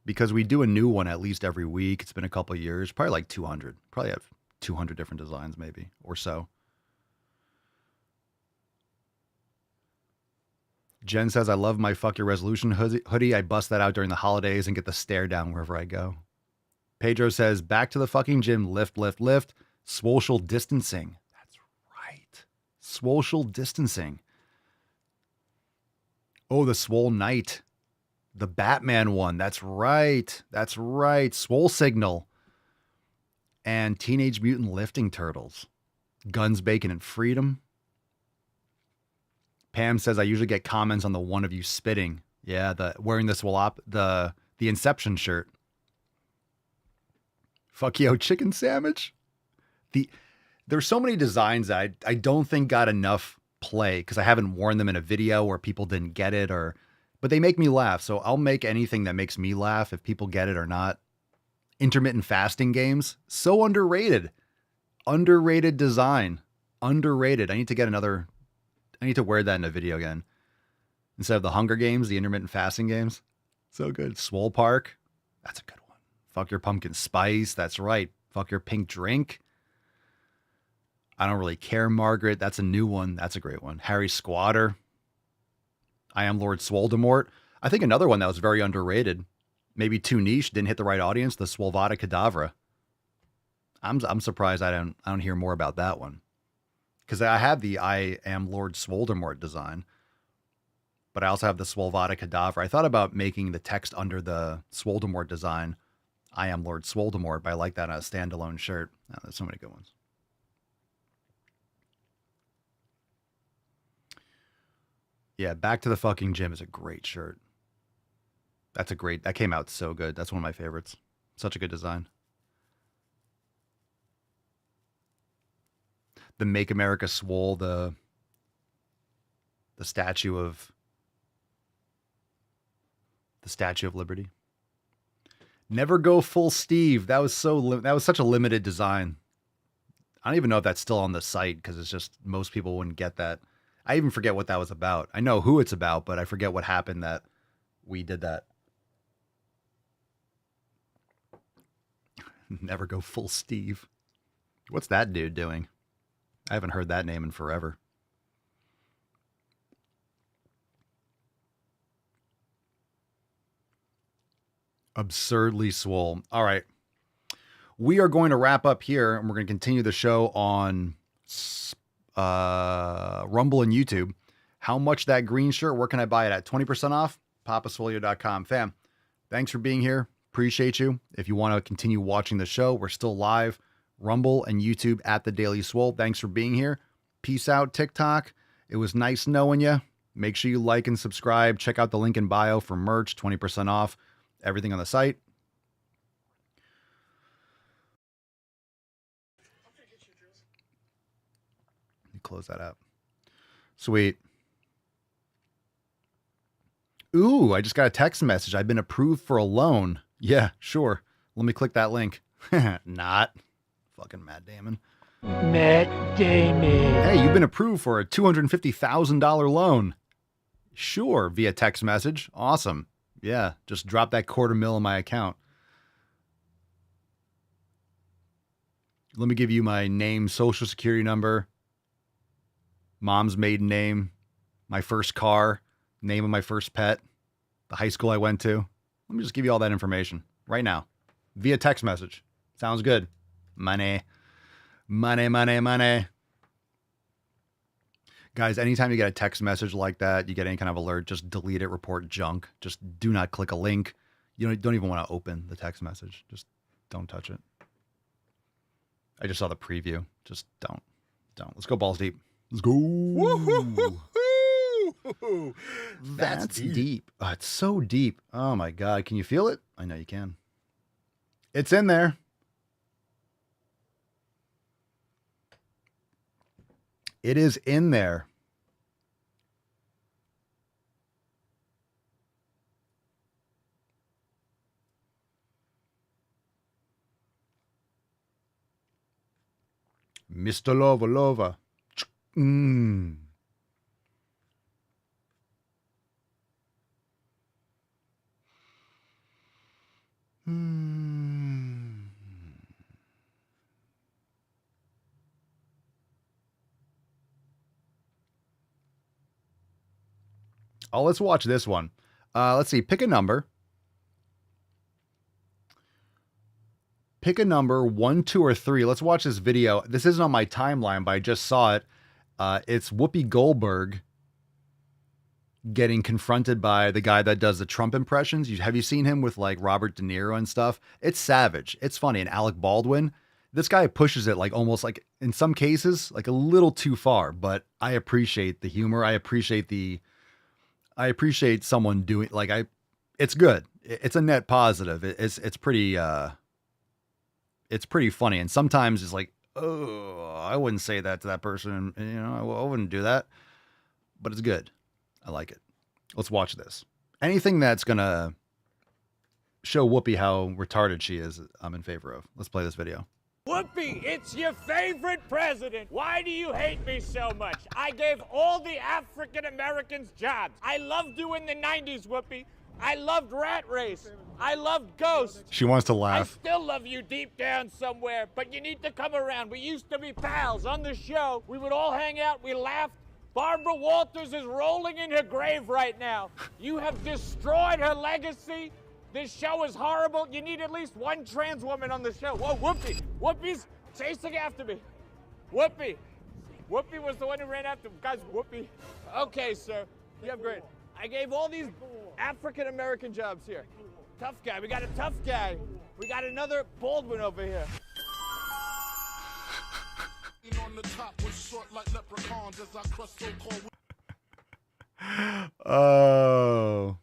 Speaker 10: Because we do a new one at least every week. It's been a couple of years. Probably like 200. Probably have 200 different designs maybe or so. Jen says, I love my Fuck Your Resolution hoodie. I bust that out during the holidays and get the stare down wherever I go. Pedro says, back to the fucking gym. Lift. Social distancing. That's right. Social distancing. Oh, the Swole Knight. The Batman one. That's right. Swole Signal. And Teenage Mutant Lifting Turtles. Guns, Bacon, and Freedom. Pam says, I usually get comments on the one of you spitting. Yeah, wearing the Inception shirt. Fuck yo, chicken sandwich. There's so many designs that I don't think got enough play because I haven't worn them in a video or people didn't get it but they make me laugh. So I'll make anything that makes me laugh if people get it or not. Intermittent fasting games. So underrated. Underrated design. Underrated. I need to wear that in a video again. Instead of the Hunger Games, the intermittent fasting games. So good. Swole Park. That's a good one. Fuck Your Pumpkin Spice. That's right. Fuck your pink drink. I don't really care, Margaret. That's a new one. That's a great one. Harry Squatter. I am Lord Swoldemort. I think another one that was very underrated, maybe too niche, didn't hit the right audience, the Swolvada Cadavra. I'm surprised I don't hear more about that one. Because I have the I am Lord Swoldemort design, but I also have the Swolvada Cadavra. I thought about making the text under the Swoldemort design, I am Lord Swoldemort, but I like that on a standalone shirt. Oh, there's so many good ones. Yeah, Back to the Fucking Gym is a great shirt. That came out so good. That's one of my favorites. Such a good design. The Make America Swole, the statue of Liberty. Never go full Steve. That was such a limited design. I don't even know if that's still on the site because it's just most people wouldn't get that. I even forget what that was about. I know who it's about, but I forget what happened that we did that. Never go full Steve. What's that dude doing? I haven't heard that name in forever. Absurdly Swole. All right. We are going to wrap up here, and we're going to continue the show on Rumble and YouTube. How much that green shirt? Where can I buy it at? 20% off? papasfolio.com. Fam, thanks for being here. Appreciate you. If you want to continue watching the show, we're still live. Rumble and YouTube at The Daily Swole. Thanks for being here. Peace out, TikTok. It was nice knowing you. Make sure you like and subscribe. Check out the link in bio for merch, 20% off. Everything on the site. Let me close that out. Sweet. Ooh, I just got a text message. I've been approved for a loan. Yeah, sure. Let me click that link. Not. Fucking Matt Damon.
Speaker 12: Matt Damon.
Speaker 10: Hey, you've been approved for a $250,000 loan. Sure, via text message. Awesome. Yeah, just drop that $250,000 in my account. Let me give you my name, social security number, mom's maiden name, my first car, name of my first pet, the high school I went to. Let me just give you all that information right now via text message. Sounds good. Money. Money, money, money. Guys, anytime you get a text message like that, you get any kind of alert, just delete it, report junk. Just do not click a link. You don't even want to open the text message. Just don't touch it. I just saw the preview. Just don't. Let's go balls deep. Let's go.
Speaker 13: Woo-hoo-hoo-hoo.
Speaker 10: That's deep. Oh, it's so deep. Oh my God. Can you feel it? I know you can. It's in there. It is in there. Mr. Lova. Mmm. Oh, let's watch this one. Let's see. Pick a number. Pick a number, 1, 2, or 3. Let's watch this video. This isn't on my timeline, but I just saw it. It's Whoopi Goldberg getting confronted by the guy that does the Trump impressions. Have you seen him with like Robert De Niro and stuff? It's savage. It's funny. And Alec Baldwin, this guy pushes it like almost like in some cases, like a little too far, but I appreciate the humor. I appreciate someone doing it's good. It's a net positive. It's pretty funny. And sometimes it's like, oh, I wouldn't say that to that person. I wouldn't do that, but it's good. I like it. Let's watch this. Anything that's going to show Whoopi how retarded she is, I'm in favor of. Let's play this video.
Speaker 14: Whoopi, it's your favorite president. Why do you hate me so much? I gave all the African Americans jobs. I loved you in the 90s, Whoopi. I loved Rat Race. I love ghosts.
Speaker 10: She wants to
Speaker 14: I
Speaker 10: laugh.
Speaker 14: still love you deep down somewhere, but you need to come around. We used to be pals on the show. We would all hang out, we laughed. Barbara Walters is rolling in her grave right now. You have destroyed her legacy. This show is horrible. You need at least one trans woman on the show. Whoa, Whoopi. Whoopi's chasing after me. Whoopi. Whoopi was the one who ran after guys. Whoopi. Okay, sir. You have great. I gave all these African-American jobs here. Tough guy. We got a tough guy. We got another Baldwin over here.
Speaker 10: Oh.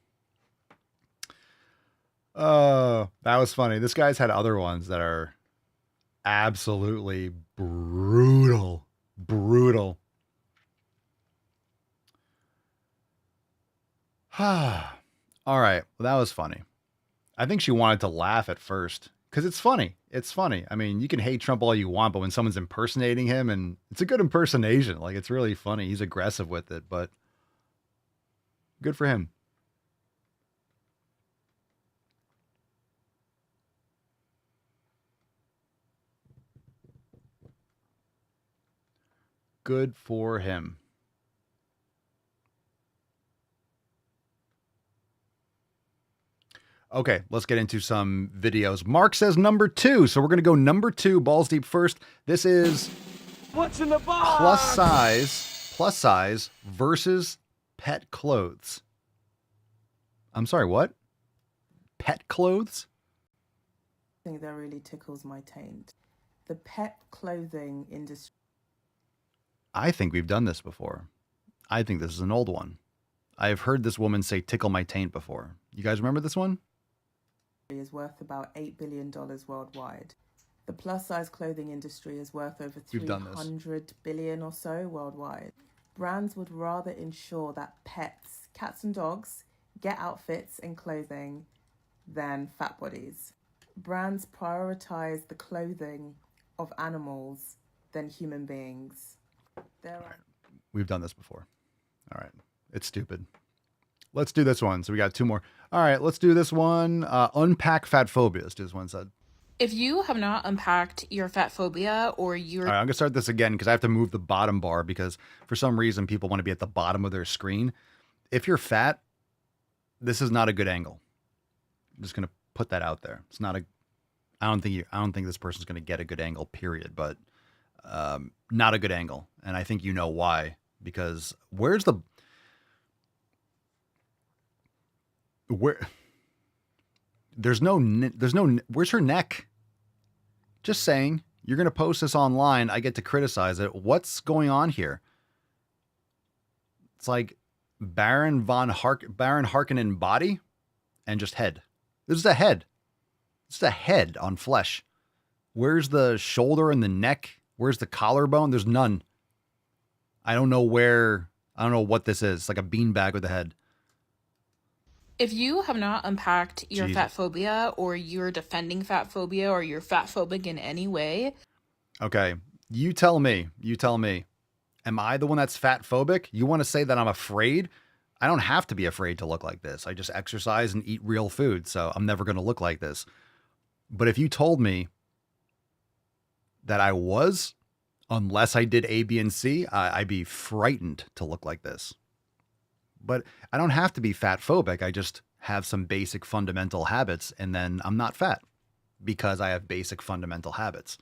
Speaker 10: Oh, that was funny. This guy's had other ones that are absolutely brutal. Brutal. All right. Well, that was funny. I think she wanted to laugh at first because it's funny. It's funny. I mean, you can hate Trump all you want, but when someone's impersonating him, and it's a good impersonation, like it's really funny. He's aggressive with it, but good for him. Good for him. Okay, let's get into some videos. Mark says number 2, so we're going to go number 2, balls deep first. This is
Speaker 14: what's in the box?
Speaker 10: Plus size versus pet clothes. I'm sorry, what? Pet clothes?
Speaker 13: I think that really tickles my taint. The pet clothing industry.
Speaker 10: I think we've done this before. I think this is an old one. I've heard this woman say tickle my taint before. You guys remember this one?
Speaker 13: Is worth about $8 billion worldwide. The plus-size clothing industry is worth over $300 billion or so worldwide. Brands would rather ensure that pets, cats and dogs, get outfits and clothing than fat bodies. Brands prioritize the clothing of animals than human beings.
Speaker 10: We've done this before. All right. It's stupid. Let's do this one. So we got 2 more. All right, let's do this one. Unpack fat phobia. Let's do this one. Said.
Speaker 6: If you have not unpacked your fat phobia or your...
Speaker 10: All right, I'm going to start this again because I have to move the bottom bar because for some reason people want to be at the bottom of their screen. If you're fat, this is not a good angle. I'm just going to put that out there. It's not a... I don't think this person's going to get a good angle, period, but not a good angle. And I think you know why. Because where's her neck? Just saying, you're going to post this online. I get to criticize it. What's going on here? It's like Baron Harkonnen body and just head. This is a head. It's a head on flesh. Where's the shoulder and the neck? Where's the collarbone? There's none. I don't know what this is. It's like a beanbag with a head.
Speaker 6: If you have not unpacked your fat phobia or you're defending fat phobia or you're fat phobic in any way.
Speaker 10: Okay. You tell me. Am I the one that's fat phobic? You want to say that I'm afraid? I don't have to be afraid to look like this. I just exercise and eat real food. So I'm never going to look like this. But if you told me that I was, unless I did A, B, and C, I'd be frightened to look like this. But I don't have to be fat phobic. I just have some basic fundamental habits, and then I'm not fat because I have basic fundamental habits,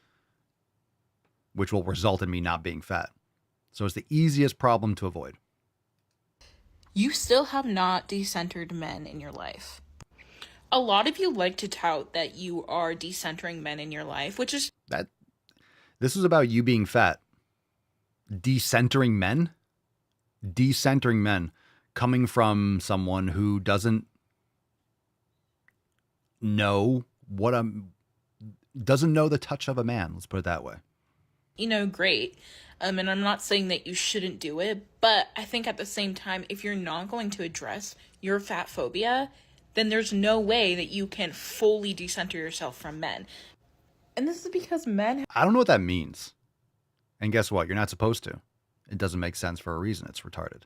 Speaker 10: which will result in me not being fat. So it's the easiest problem to avoid.
Speaker 6: You still have not decentered men in your life. A lot of you like to tout that you are decentering men in your life, which is...
Speaker 10: This is about you being fat. Decentering men? Decentering men. Coming from someone who doesn't know doesn't know the touch of a man. Let's put it that way.
Speaker 6: Great. And I'm not saying that you shouldn't do it, but I think at the same time, if you're not going to address your fat phobia, then there's no way that you can fully decenter yourself from men. And this is because men...
Speaker 10: I don't know what that means. And guess what? You're not supposed to. It doesn't make sense for a reason. It's retarded.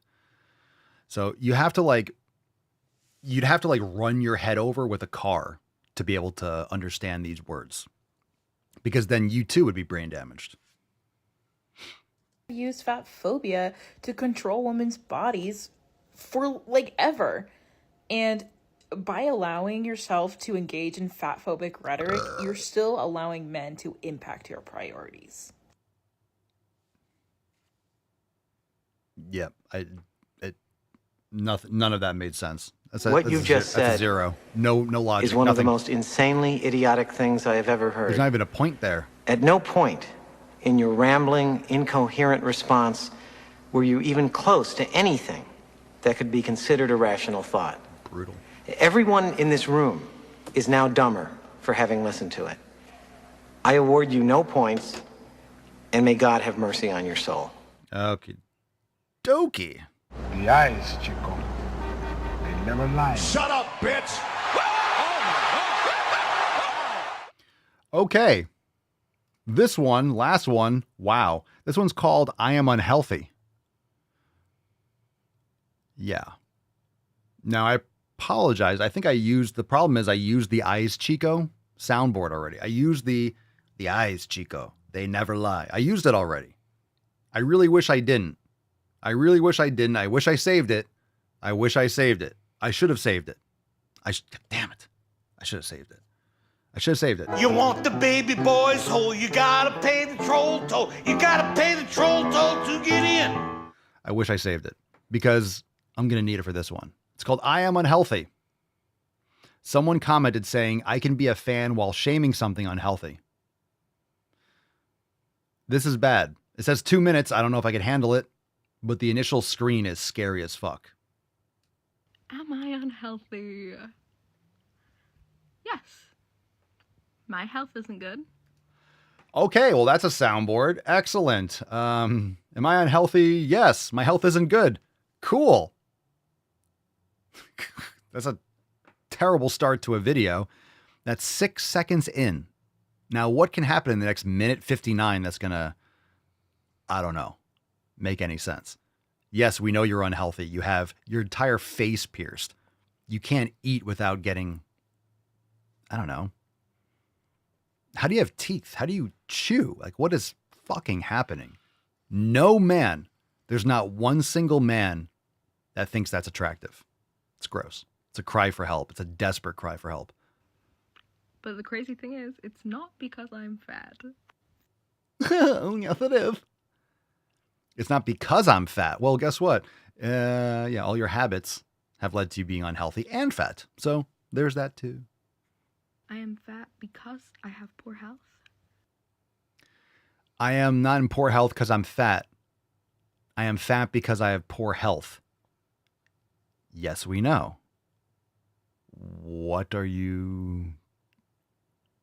Speaker 10: So you have to you'd have to like run your head over with a car to be able to understand these words, because then you too would be brain damaged.
Speaker 6: Use fat phobia to control women's bodies for like ever. And by allowing yourself to engage in fat phobic rhetoric, you're still allowing men to impact your priorities.
Speaker 10: Yep. None of that made sense.
Speaker 15: What you've just said
Speaker 10: that's a zero. No logic.
Speaker 15: is one
Speaker 10: nothing.
Speaker 15: of the most insanely idiotic things I have ever heard.
Speaker 10: There's not even a point there.
Speaker 15: At no point in your rambling, incoherent response were you even close to anything that could be considered a rational thought.
Speaker 10: Brutal.
Speaker 15: Everyone in this room is now dumber for having listened to it. I award you no points, and may God have mercy on your soul.
Speaker 10: Okay. Dokey.
Speaker 7: The eyes, Chico. They never lie.
Speaker 14: Shut up, bitch!
Speaker 10: Okay. This one, last one, wow. This one's called I Am Unhealthy. Yeah. Now, I apologize. I think the problem is I used the Eyes Chico soundboard already. I used the Eyes Chico. They never lie. I used it already. I really wish I didn't. I wish I saved it. I should have saved it. Damn it. I should have saved it.
Speaker 8: You want the baby boy's hole, you gotta pay the troll toll. You gotta pay the troll toll to get in.
Speaker 10: I wish I saved it because I'm going to need it for this one. It's called I Am Unhealthy. Someone commented saying, I can be a fan while shaming something unhealthy. This is bad. It says 2 minutes. I don't know if I can handle it, but the initial screen is scary as fuck.
Speaker 16: Am I unhealthy? Yes. My health isn't good.
Speaker 10: Okay, well, that's a soundboard. Excellent. Am I unhealthy? Yes. My health isn't good. Cool. That's a terrible start to a video. That's 6 seconds in. Now, what can happen in the next minute 59 that's going to, I don't know, make any sense? Yes, we know you're unhealthy. You have your entire face pierced. You can't eat without getting, I don't know. How do you have teeth? How do you chew? Like, what is fucking happening? No man, there's not one single man that thinks that's attractive. It's gross. It's a cry for help. It's a desperate cry for help.
Speaker 16: But the crazy thing is, it's not because I'm fat.
Speaker 10: Yes, it is. It's not because I'm fat. Well, guess what? All your habits have led to you being unhealthy and fat. So there's that too.
Speaker 16: I am fat because I have poor health.
Speaker 10: I am not in poor health because I'm fat. I am fat because I have poor health. Yes, we know. What are you?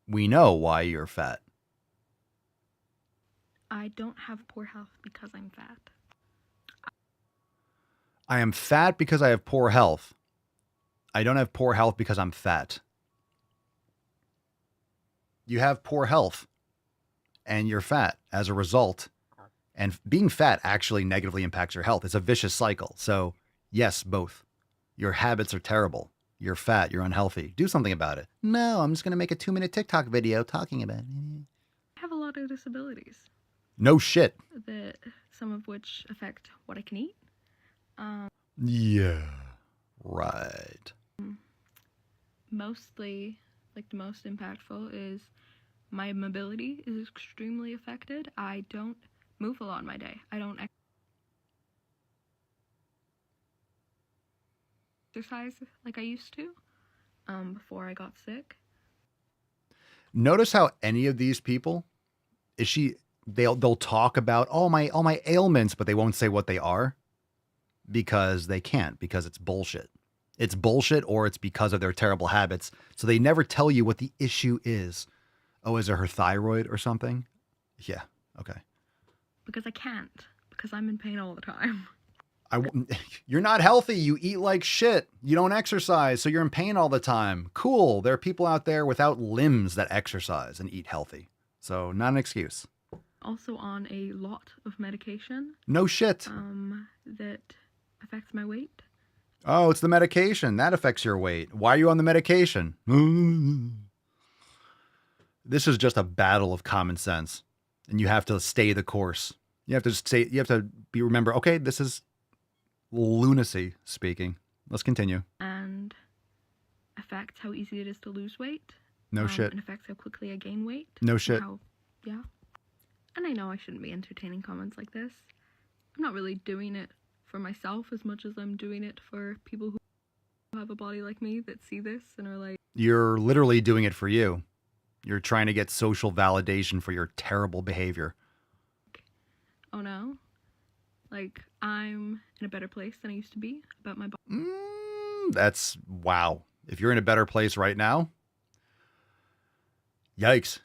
Speaker 10: We know why you're fat.
Speaker 16: I don't have poor health because I'm fat.
Speaker 10: I am fat because I have poor health. I don't have poor health because I'm fat. You have poor health and you're fat as a result. And being fat actually negatively impacts your health. It's a vicious cycle. So yes, both. Your habits are terrible. You're fat. You're unhealthy. Do something about it. No, I'm just going to make a 2-minute TikTok video talking about it.
Speaker 16: I have a lot of disabilities.
Speaker 10: No shit.
Speaker 16: That some of which affect what I can eat.
Speaker 10: Yeah. Right.
Speaker 16: Mostly, like the most impactful is my mobility is extremely affected. I don't move a lot in my day. I don't exercise like I used to before I got sick.
Speaker 10: Notice how any of these people they'll talk about all my ailments, but they won't say what they are because they can't, because it's bullshit. It's bullshit, or it's because of their terrible habits. So they never tell you what the issue is. Oh, is it her thyroid or something? Yeah. Okay.
Speaker 16: Because I can't, because I'm in pain all the time.
Speaker 10: You're not healthy. You eat like shit. You don't exercise, so you're in pain all the time. Cool. There are people out there without limbs that exercise and eat healthy. So not an excuse.
Speaker 16: Also on a lot of medication.
Speaker 10: No shit.
Speaker 16: That affects my weight.
Speaker 10: Oh, it's the medication. That affects your weight. Why are you on the medication? This is just a battle of common sense. And you have to stay the course. You have to remember, okay, this is lunacy speaking. Let's continue.
Speaker 16: And affects how easy it is to lose weight.
Speaker 10: No shit.
Speaker 16: And affects how quickly I gain weight.
Speaker 10: No shit.
Speaker 16: Yeah. And I know I shouldn't be entertaining comments like this. I'm not really doing it for myself as much as I'm doing it for people who have a body like me that see this and are like...
Speaker 10: You're literally doing it for you. You're trying to get social validation for your terrible behavior.
Speaker 16: Oh no. Like, I'm in a better place than I used to be about my body.
Speaker 10: That's wow. If you're in a better place right now, yikes.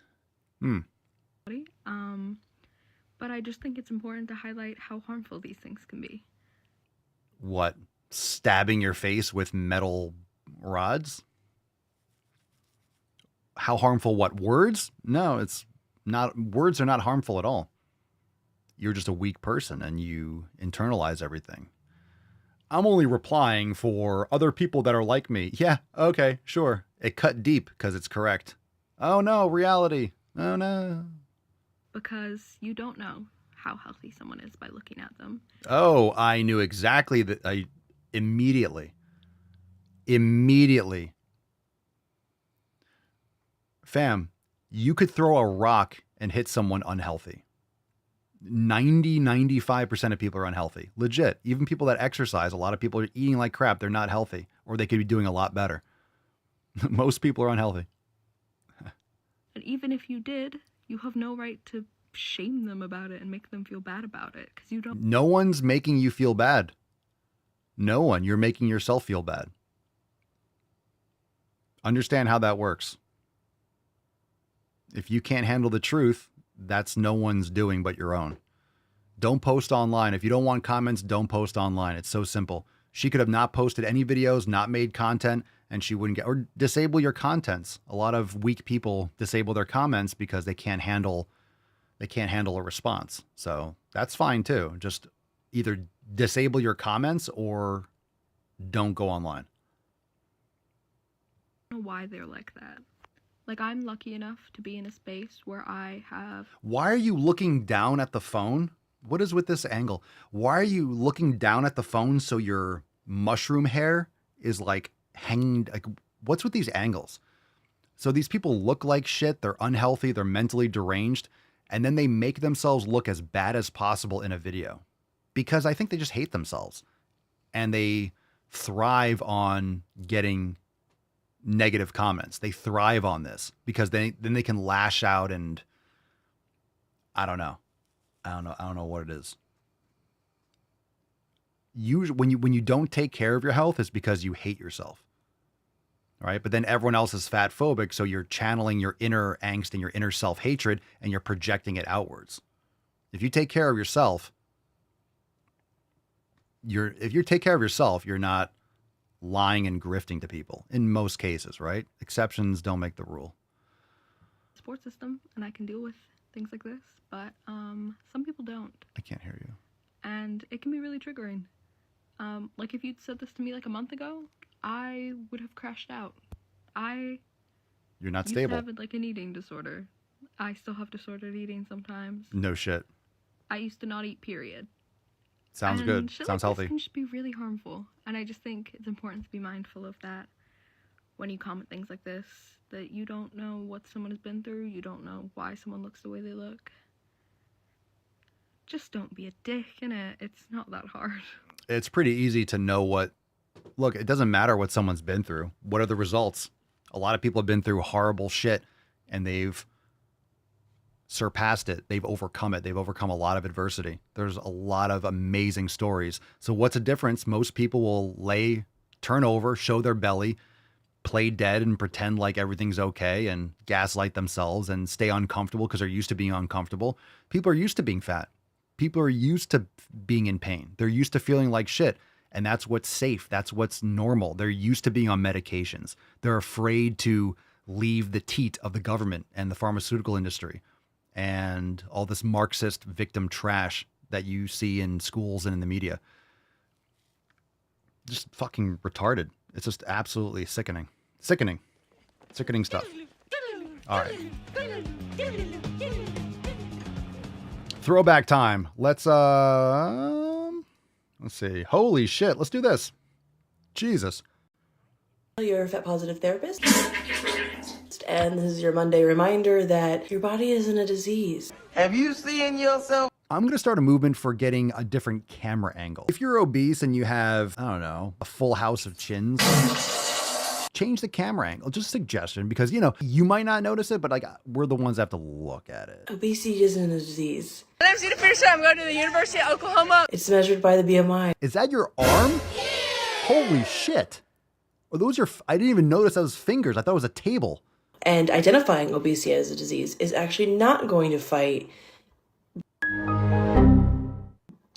Speaker 16: But I just think it's important to highlight how harmful these things can be.
Speaker 10: What? Stabbing your face with metal rods? How harmful? What? Words? No, it's not. Words are not harmful at all. You're just a weak person and you internalize everything. I'm only replying for other people that are like me. Yeah, okay, sure. It cut deep because it's correct. Oh no, reality. Oh no.
Speaker 16: Because you don't know how healthy someone is by looking at them.
Speaker 10: Oh, I knew exactly that. I immediately. Fam, you could throw a rock and hit someone unhealthy. 95% of people are unhealthy. Legit. Even people that exercise, a lot of people are eating like crap. They're not healthy, or they could be doing a lot better. Most people are unhealthy.
Speaker 16: And even if you did, you have no right to shame them about it and make them feel bad about it, because you don't...
Speaker 10: No one's making you feel bad. No one. You're making yourself feel bad. Understand how that works. If you can't handle the truth, that's no one's doing but your own. Don't post online. If you don't want comments, don't post online. It's so simple. She could have not posted any videos, not made content, and she wouldn't get... Or disable your contents. A lot of weak people disable their comments because they can't handle a response. So that's fine too. Just either disable your comments or don't go online.
Speaker 16: I don't know why they're like that. Like, I'm lucky enough to be in a space where I have...
Speaker 10: Why are you looking down at the phone? What is with this angle? Why are you looking down at the phone so your mushroom hair is like hanging? Like, what's with these angles? So these people look like shit. They're unhealthy. They're mentally deranged. And then they make themselves look as bad as possible in a video because I think they just hate themselves and they thrive on getting negative comments. They thrive on this because then they can lash out and I don't know what it is. When you don't take care of your health, it's because you hate yourself. Right? But then everyone else is fat phobic, so you're channeling your inner angst and your inner self-hatred and you're projecting it outwards. If you take care of yourself, you're not lying and grifting to people in most cases, right? Exceptions don't make the rule.
Speaker 16: Support system, and I can deal with things like this, but some people don't.
Speaker 10: I can't hear you.
Speaker 16: And it can be really triggering. Like if you'd said this to me like a month ago, I would have crashed out.
Speaker 10: You're not stable.
Speaker 16: I have like an eating disorder. I still have disordered eating sometimes.
Speaker 10: No shit.
Speaker 16: I used to not eat, period.
Speaker 10: Sounds good. Sounds healthy.
Speaker 16: This can just be really harmful. And I just think it's important to be mindful of that when you comment things like this, that you don't know what someone has been through. You don't know why someone looks the way they look. Just don't be a dick, innit? It's not that hard.
Speaker 10: It's pretty easy to know what... Look, it doesn't matter what someone's been through. What are the results? A lot of people have been through horrible shit and they've surpassed it. They've overcome it. They've overcome a lot of adversity. There's a lot of amazing stories. So what's the difference? Most people will turn over, show their belly, play dead and pretend like everything's okay and gaslight themselves and stay uncomfortable because they're used to being uncomfortable. People are used to being fat. People are used to being in pain. They're used to feeling like shit. And that's what's safe. That's what's normal. They're used to being on medications. They're afraid to leave the teat of the government and the pharmaceutical industry and all this Marxist victim trash that you see in schools and in the media. just fucking retarded. It's just absolutely sickening. Sickening stuff. All right. Throwback time. Let's see. Holy shit. Let's do this. Jesus.
Speaker 17: You're a fat positive therapist. And this is your Monday reminder that your body isn't a disease. Have you seen yourself?
Speaker 10: I'm going to start a movement for getting a different camera angle. If you're obese and you have, I don't know, a full house of chins, change the camera angle. Just a suggestion, because, you know, you might not notice it, but like we're the ones that have to look at it.
Speaker 17: Obesity isn't a disease.
Speaker 18: I'm Zita Pearson. I'm going to the University of Oklahoma.
Speaker 17: It's measured by the BMI.
Speaker 10: Is that your arm? Yeah. Holy shit. Well, those are, I didn't even notice those fingers. I thought it was a table.
Speaker 17: And identifying obesity as a disease is actually not going to fight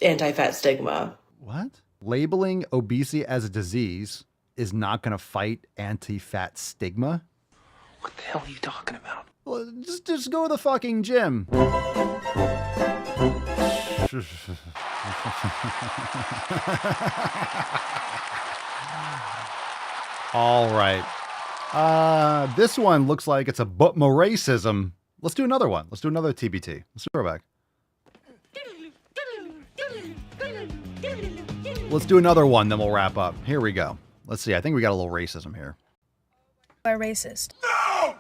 Speaker 17: anti-fat stigma.
Speaker 10: What? Labeling obesity as a disease is not going to fight anti-fat stigma?
Speaker 15: What the hell are you talking about?
Speaker 10: Well, just go to the fucking gym. All right. This one looks like it's a butmo racism. Let's do another one. Let's do another TBT. Let's throw it back. Let's do another one, then we'll wrap up. Here we go. Let's see. I think we got a little racism here.
Speaker 18: Are racist. No!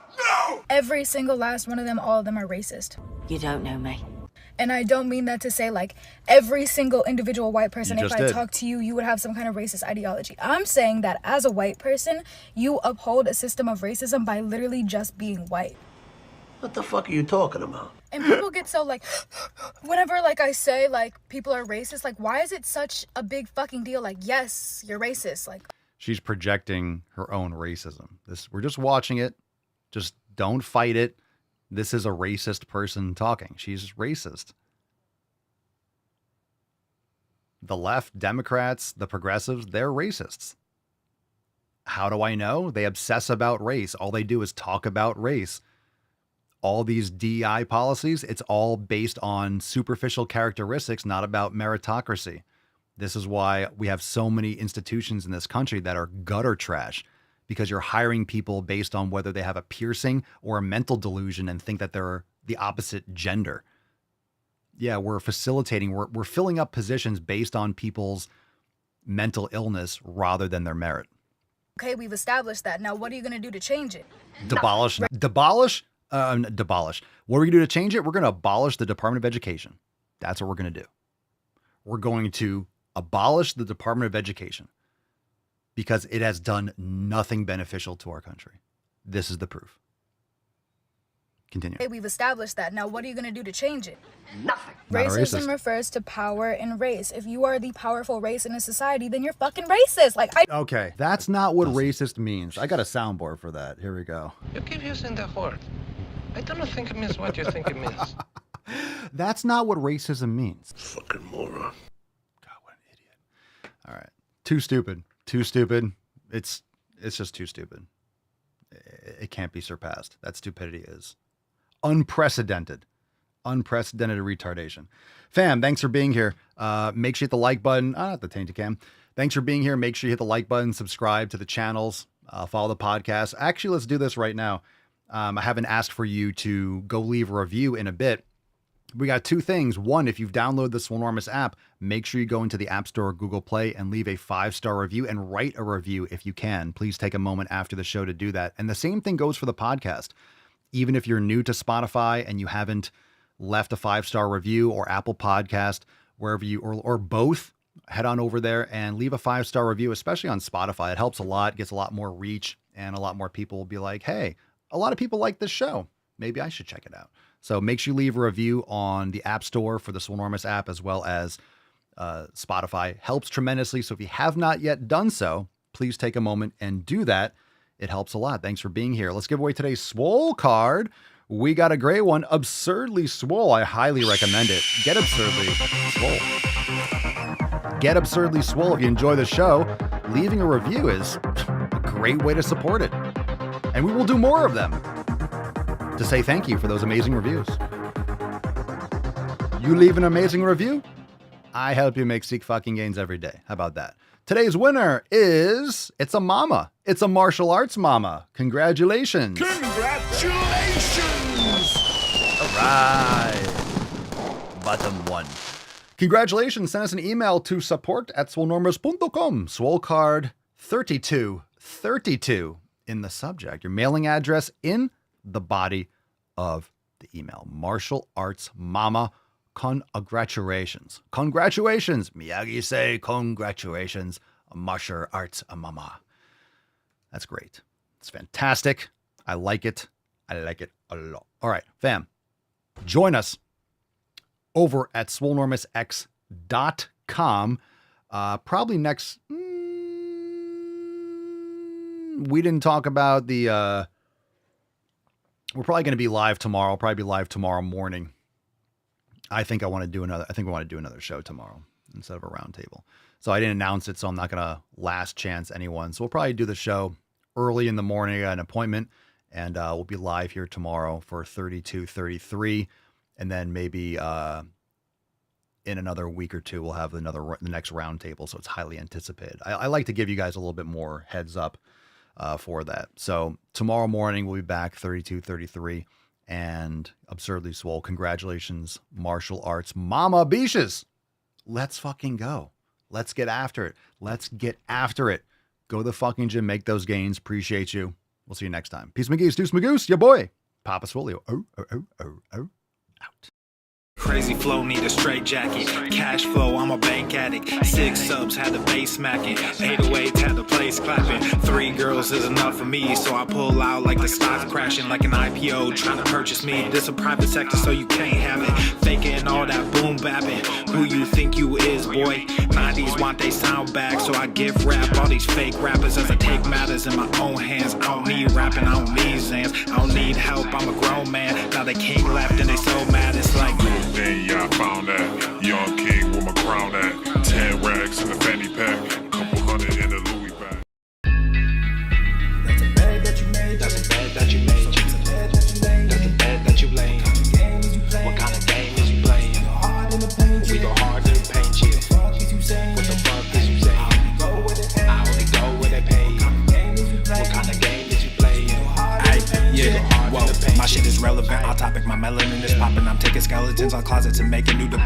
Speaker 18: Every single last one of them, all of them are racist.
Speaker 19: You don't know me.
Speaker 18: And I don't mean that to say like every single individual white person, if I talk to you, you would have some kind of racist ideology. I'm saying that as a white person, you uphold a system of racism by literally just being white.
Speaker 8: What the fuck are you talking about?
Speaker 18: And people get so like, whenever like I say like people are racist, like why is it such a big fucking deal? Like, yes, you're racist. Like,
Speaker 10: she's projecting her own racism. We're just watching it. Just don't fight it. This is a racist person talking. She's racist. The left, Democrats, the progressives, they're racists. How do I know? They obsess about race. All they do is talk about race. All these DEI policies, it's all based on superficial characteristics, not about meritocracy. This is why we have so many institutions in this country that are gutter trash, because you're hiring people based on whether they have a piercing or a mental delusion and think that they're the opposite gender. Yeah, we're facilitating, we're filling up positions based on people's mental illness rather than their merit.
Speaker 18: okay, we've established that. Now, what are you going to do to change it?
Speaker 10: Demolish. What are we going to do to change it? We're going to abolish the Department of Education. That's what we're going to do. We're going to abolish the Department of Education because it has done nothing beneficial to our country. This is the proof. Continue.
Speaker 18: Okay, we've established that. Now, what are you going to do to change it?
Speaker 10: Nothing.
Speaker 18: Racism refers to power and race. If you are the powerful race in a society, then you're fucking racist.
Speaker 10: Okay, that's not what racist means. I got a soundboard for that. Here we go.
Speaker 15: You keep using that word. I don't think it means what you think it means.
Speaker 10: That's not what racism means.
Speaker 8: Fucking moron.
Speaker 10: God, what an idiot. All right. Too stupid. Too stupid. It's just too stupid. It can't be surpassed. That stupidity is unprecedented. Unprecedented retardation. Fam, thanks for being here. Make sure you hit the like button. Not the tainted cam. Thanks for being here. Make sure you hit the like button, subscribe to the channels, follow the podcast. Actually, let's do this right now. I haven't asked for you to go leave a review in a bit. We got two things. One, if you've downloaded the Swolenormous app, make sure you go into the App Store or Google Play and leave a 5-star review and write a review if you can. Please take a moment after the show to do that. And the same thing goes for the podcast. Even if you're new to Spotify and you haven't left a 5-star review, or Apple Podcast, wherever you, or both, head on over there and leave a 5-star review, especially on Spotify. It helps a lot, gets a lot more reach, and a lot more people will be like, hey, a lot of people like this show. Maybe I should check it out. So make sure you leave a review on the App Store for the Swolenormous app, as well as Spotify. Helps tremendously. So if you have not yet done so, please take a moment and do that. It helps a lot. Thanks for being here. Let's give away today's Swole card. We got a great one, Absurdly Swole. I highly recommend it. Get Absurdly Swole. Get Absurdly Swole if you enjoy the show. Leaving a review is a great way to support it. And we will do more of them to say thank you for those amazing reviews. You leave an amazing review, I help you make Seek fucking gains every day. How about that? Today's winner is, it's a mama. It's a martial arts mama. Congratulations.
Speaker 8: Congratulations!
Speaker 10: All right. Bottom one. Congratulations. Send us an email to support@swolenormous.com. Swole card 3232 in the subject. Your mailing address in the body of the email. Martial arts mama. Congratulations. Congratulations. Miyagi say congratulations. Martial arts mama. That's great. It's fantastic. I like it. I like it a lot. All right, fam. Join us over at swolenormousx.com. Probably next. We didn't talk about the. We're probably going to be live tomorrow. Probably be live tomorrow morning. I think we want to do another show tomorrow instead of a roundtable. So I didn't announce it, so I'm not going to last chance anyone. So we'll probably do the show early in the morning. I got an appointment, and we'll be live here tomorrow for 3233. And then maybe in another week or two, we'll have the next roundtable. So it's highly anticipated. I like to give you guys a little bit more heads up for that. So tomorrow morning, we'll be back 3233. And Absurdly Swole. Congratulations, martial arts mama beaches. Let's fucking go. Let's get after it. Let's get after it. Go to the fucking gym, make those gains. Appreciate you. We'll see you next time. Peace, McGee's, Deuce, Magoose, your boy, Papa Swolio. Out.
Speaker 1: Crazy flow, need a straight jacket. Cash flow, I'm a bank addict. 6 subs, had the bass smacking. 808s, had the place clapping. 3 girls is enough for me, so I pull out like the stock crashing. Like an IPO, trying to purchase me. This a private sector, so you can't have it. Faking all that boom bapping. Who you think you is, boy? 90s want they sound back, so I give rap all these fake rappers as I take matters in my own hands. I don't need rapping, I don't need Zans. I don't need help, I'm a grown man. Now they can't left and they so mad, it's like...
Speaker 19: Then yeah, I found that young king with my crown at 10 racks in the fanny pack, couple hundred in the Louis bag.
Speaker 1: That's a bed that you made. That's a bed that you made. That's a bed that you laid. That's a bed that you laid. What kind of game is you playing? We go hard in the paint, yeah. What the fuck is you saying? I only go where they pay. What kind of game is you playing? Yeah, whoa, my shit is relevant. On topic, my melanin is popping. I'm taking skeletons on closets and making new deposits.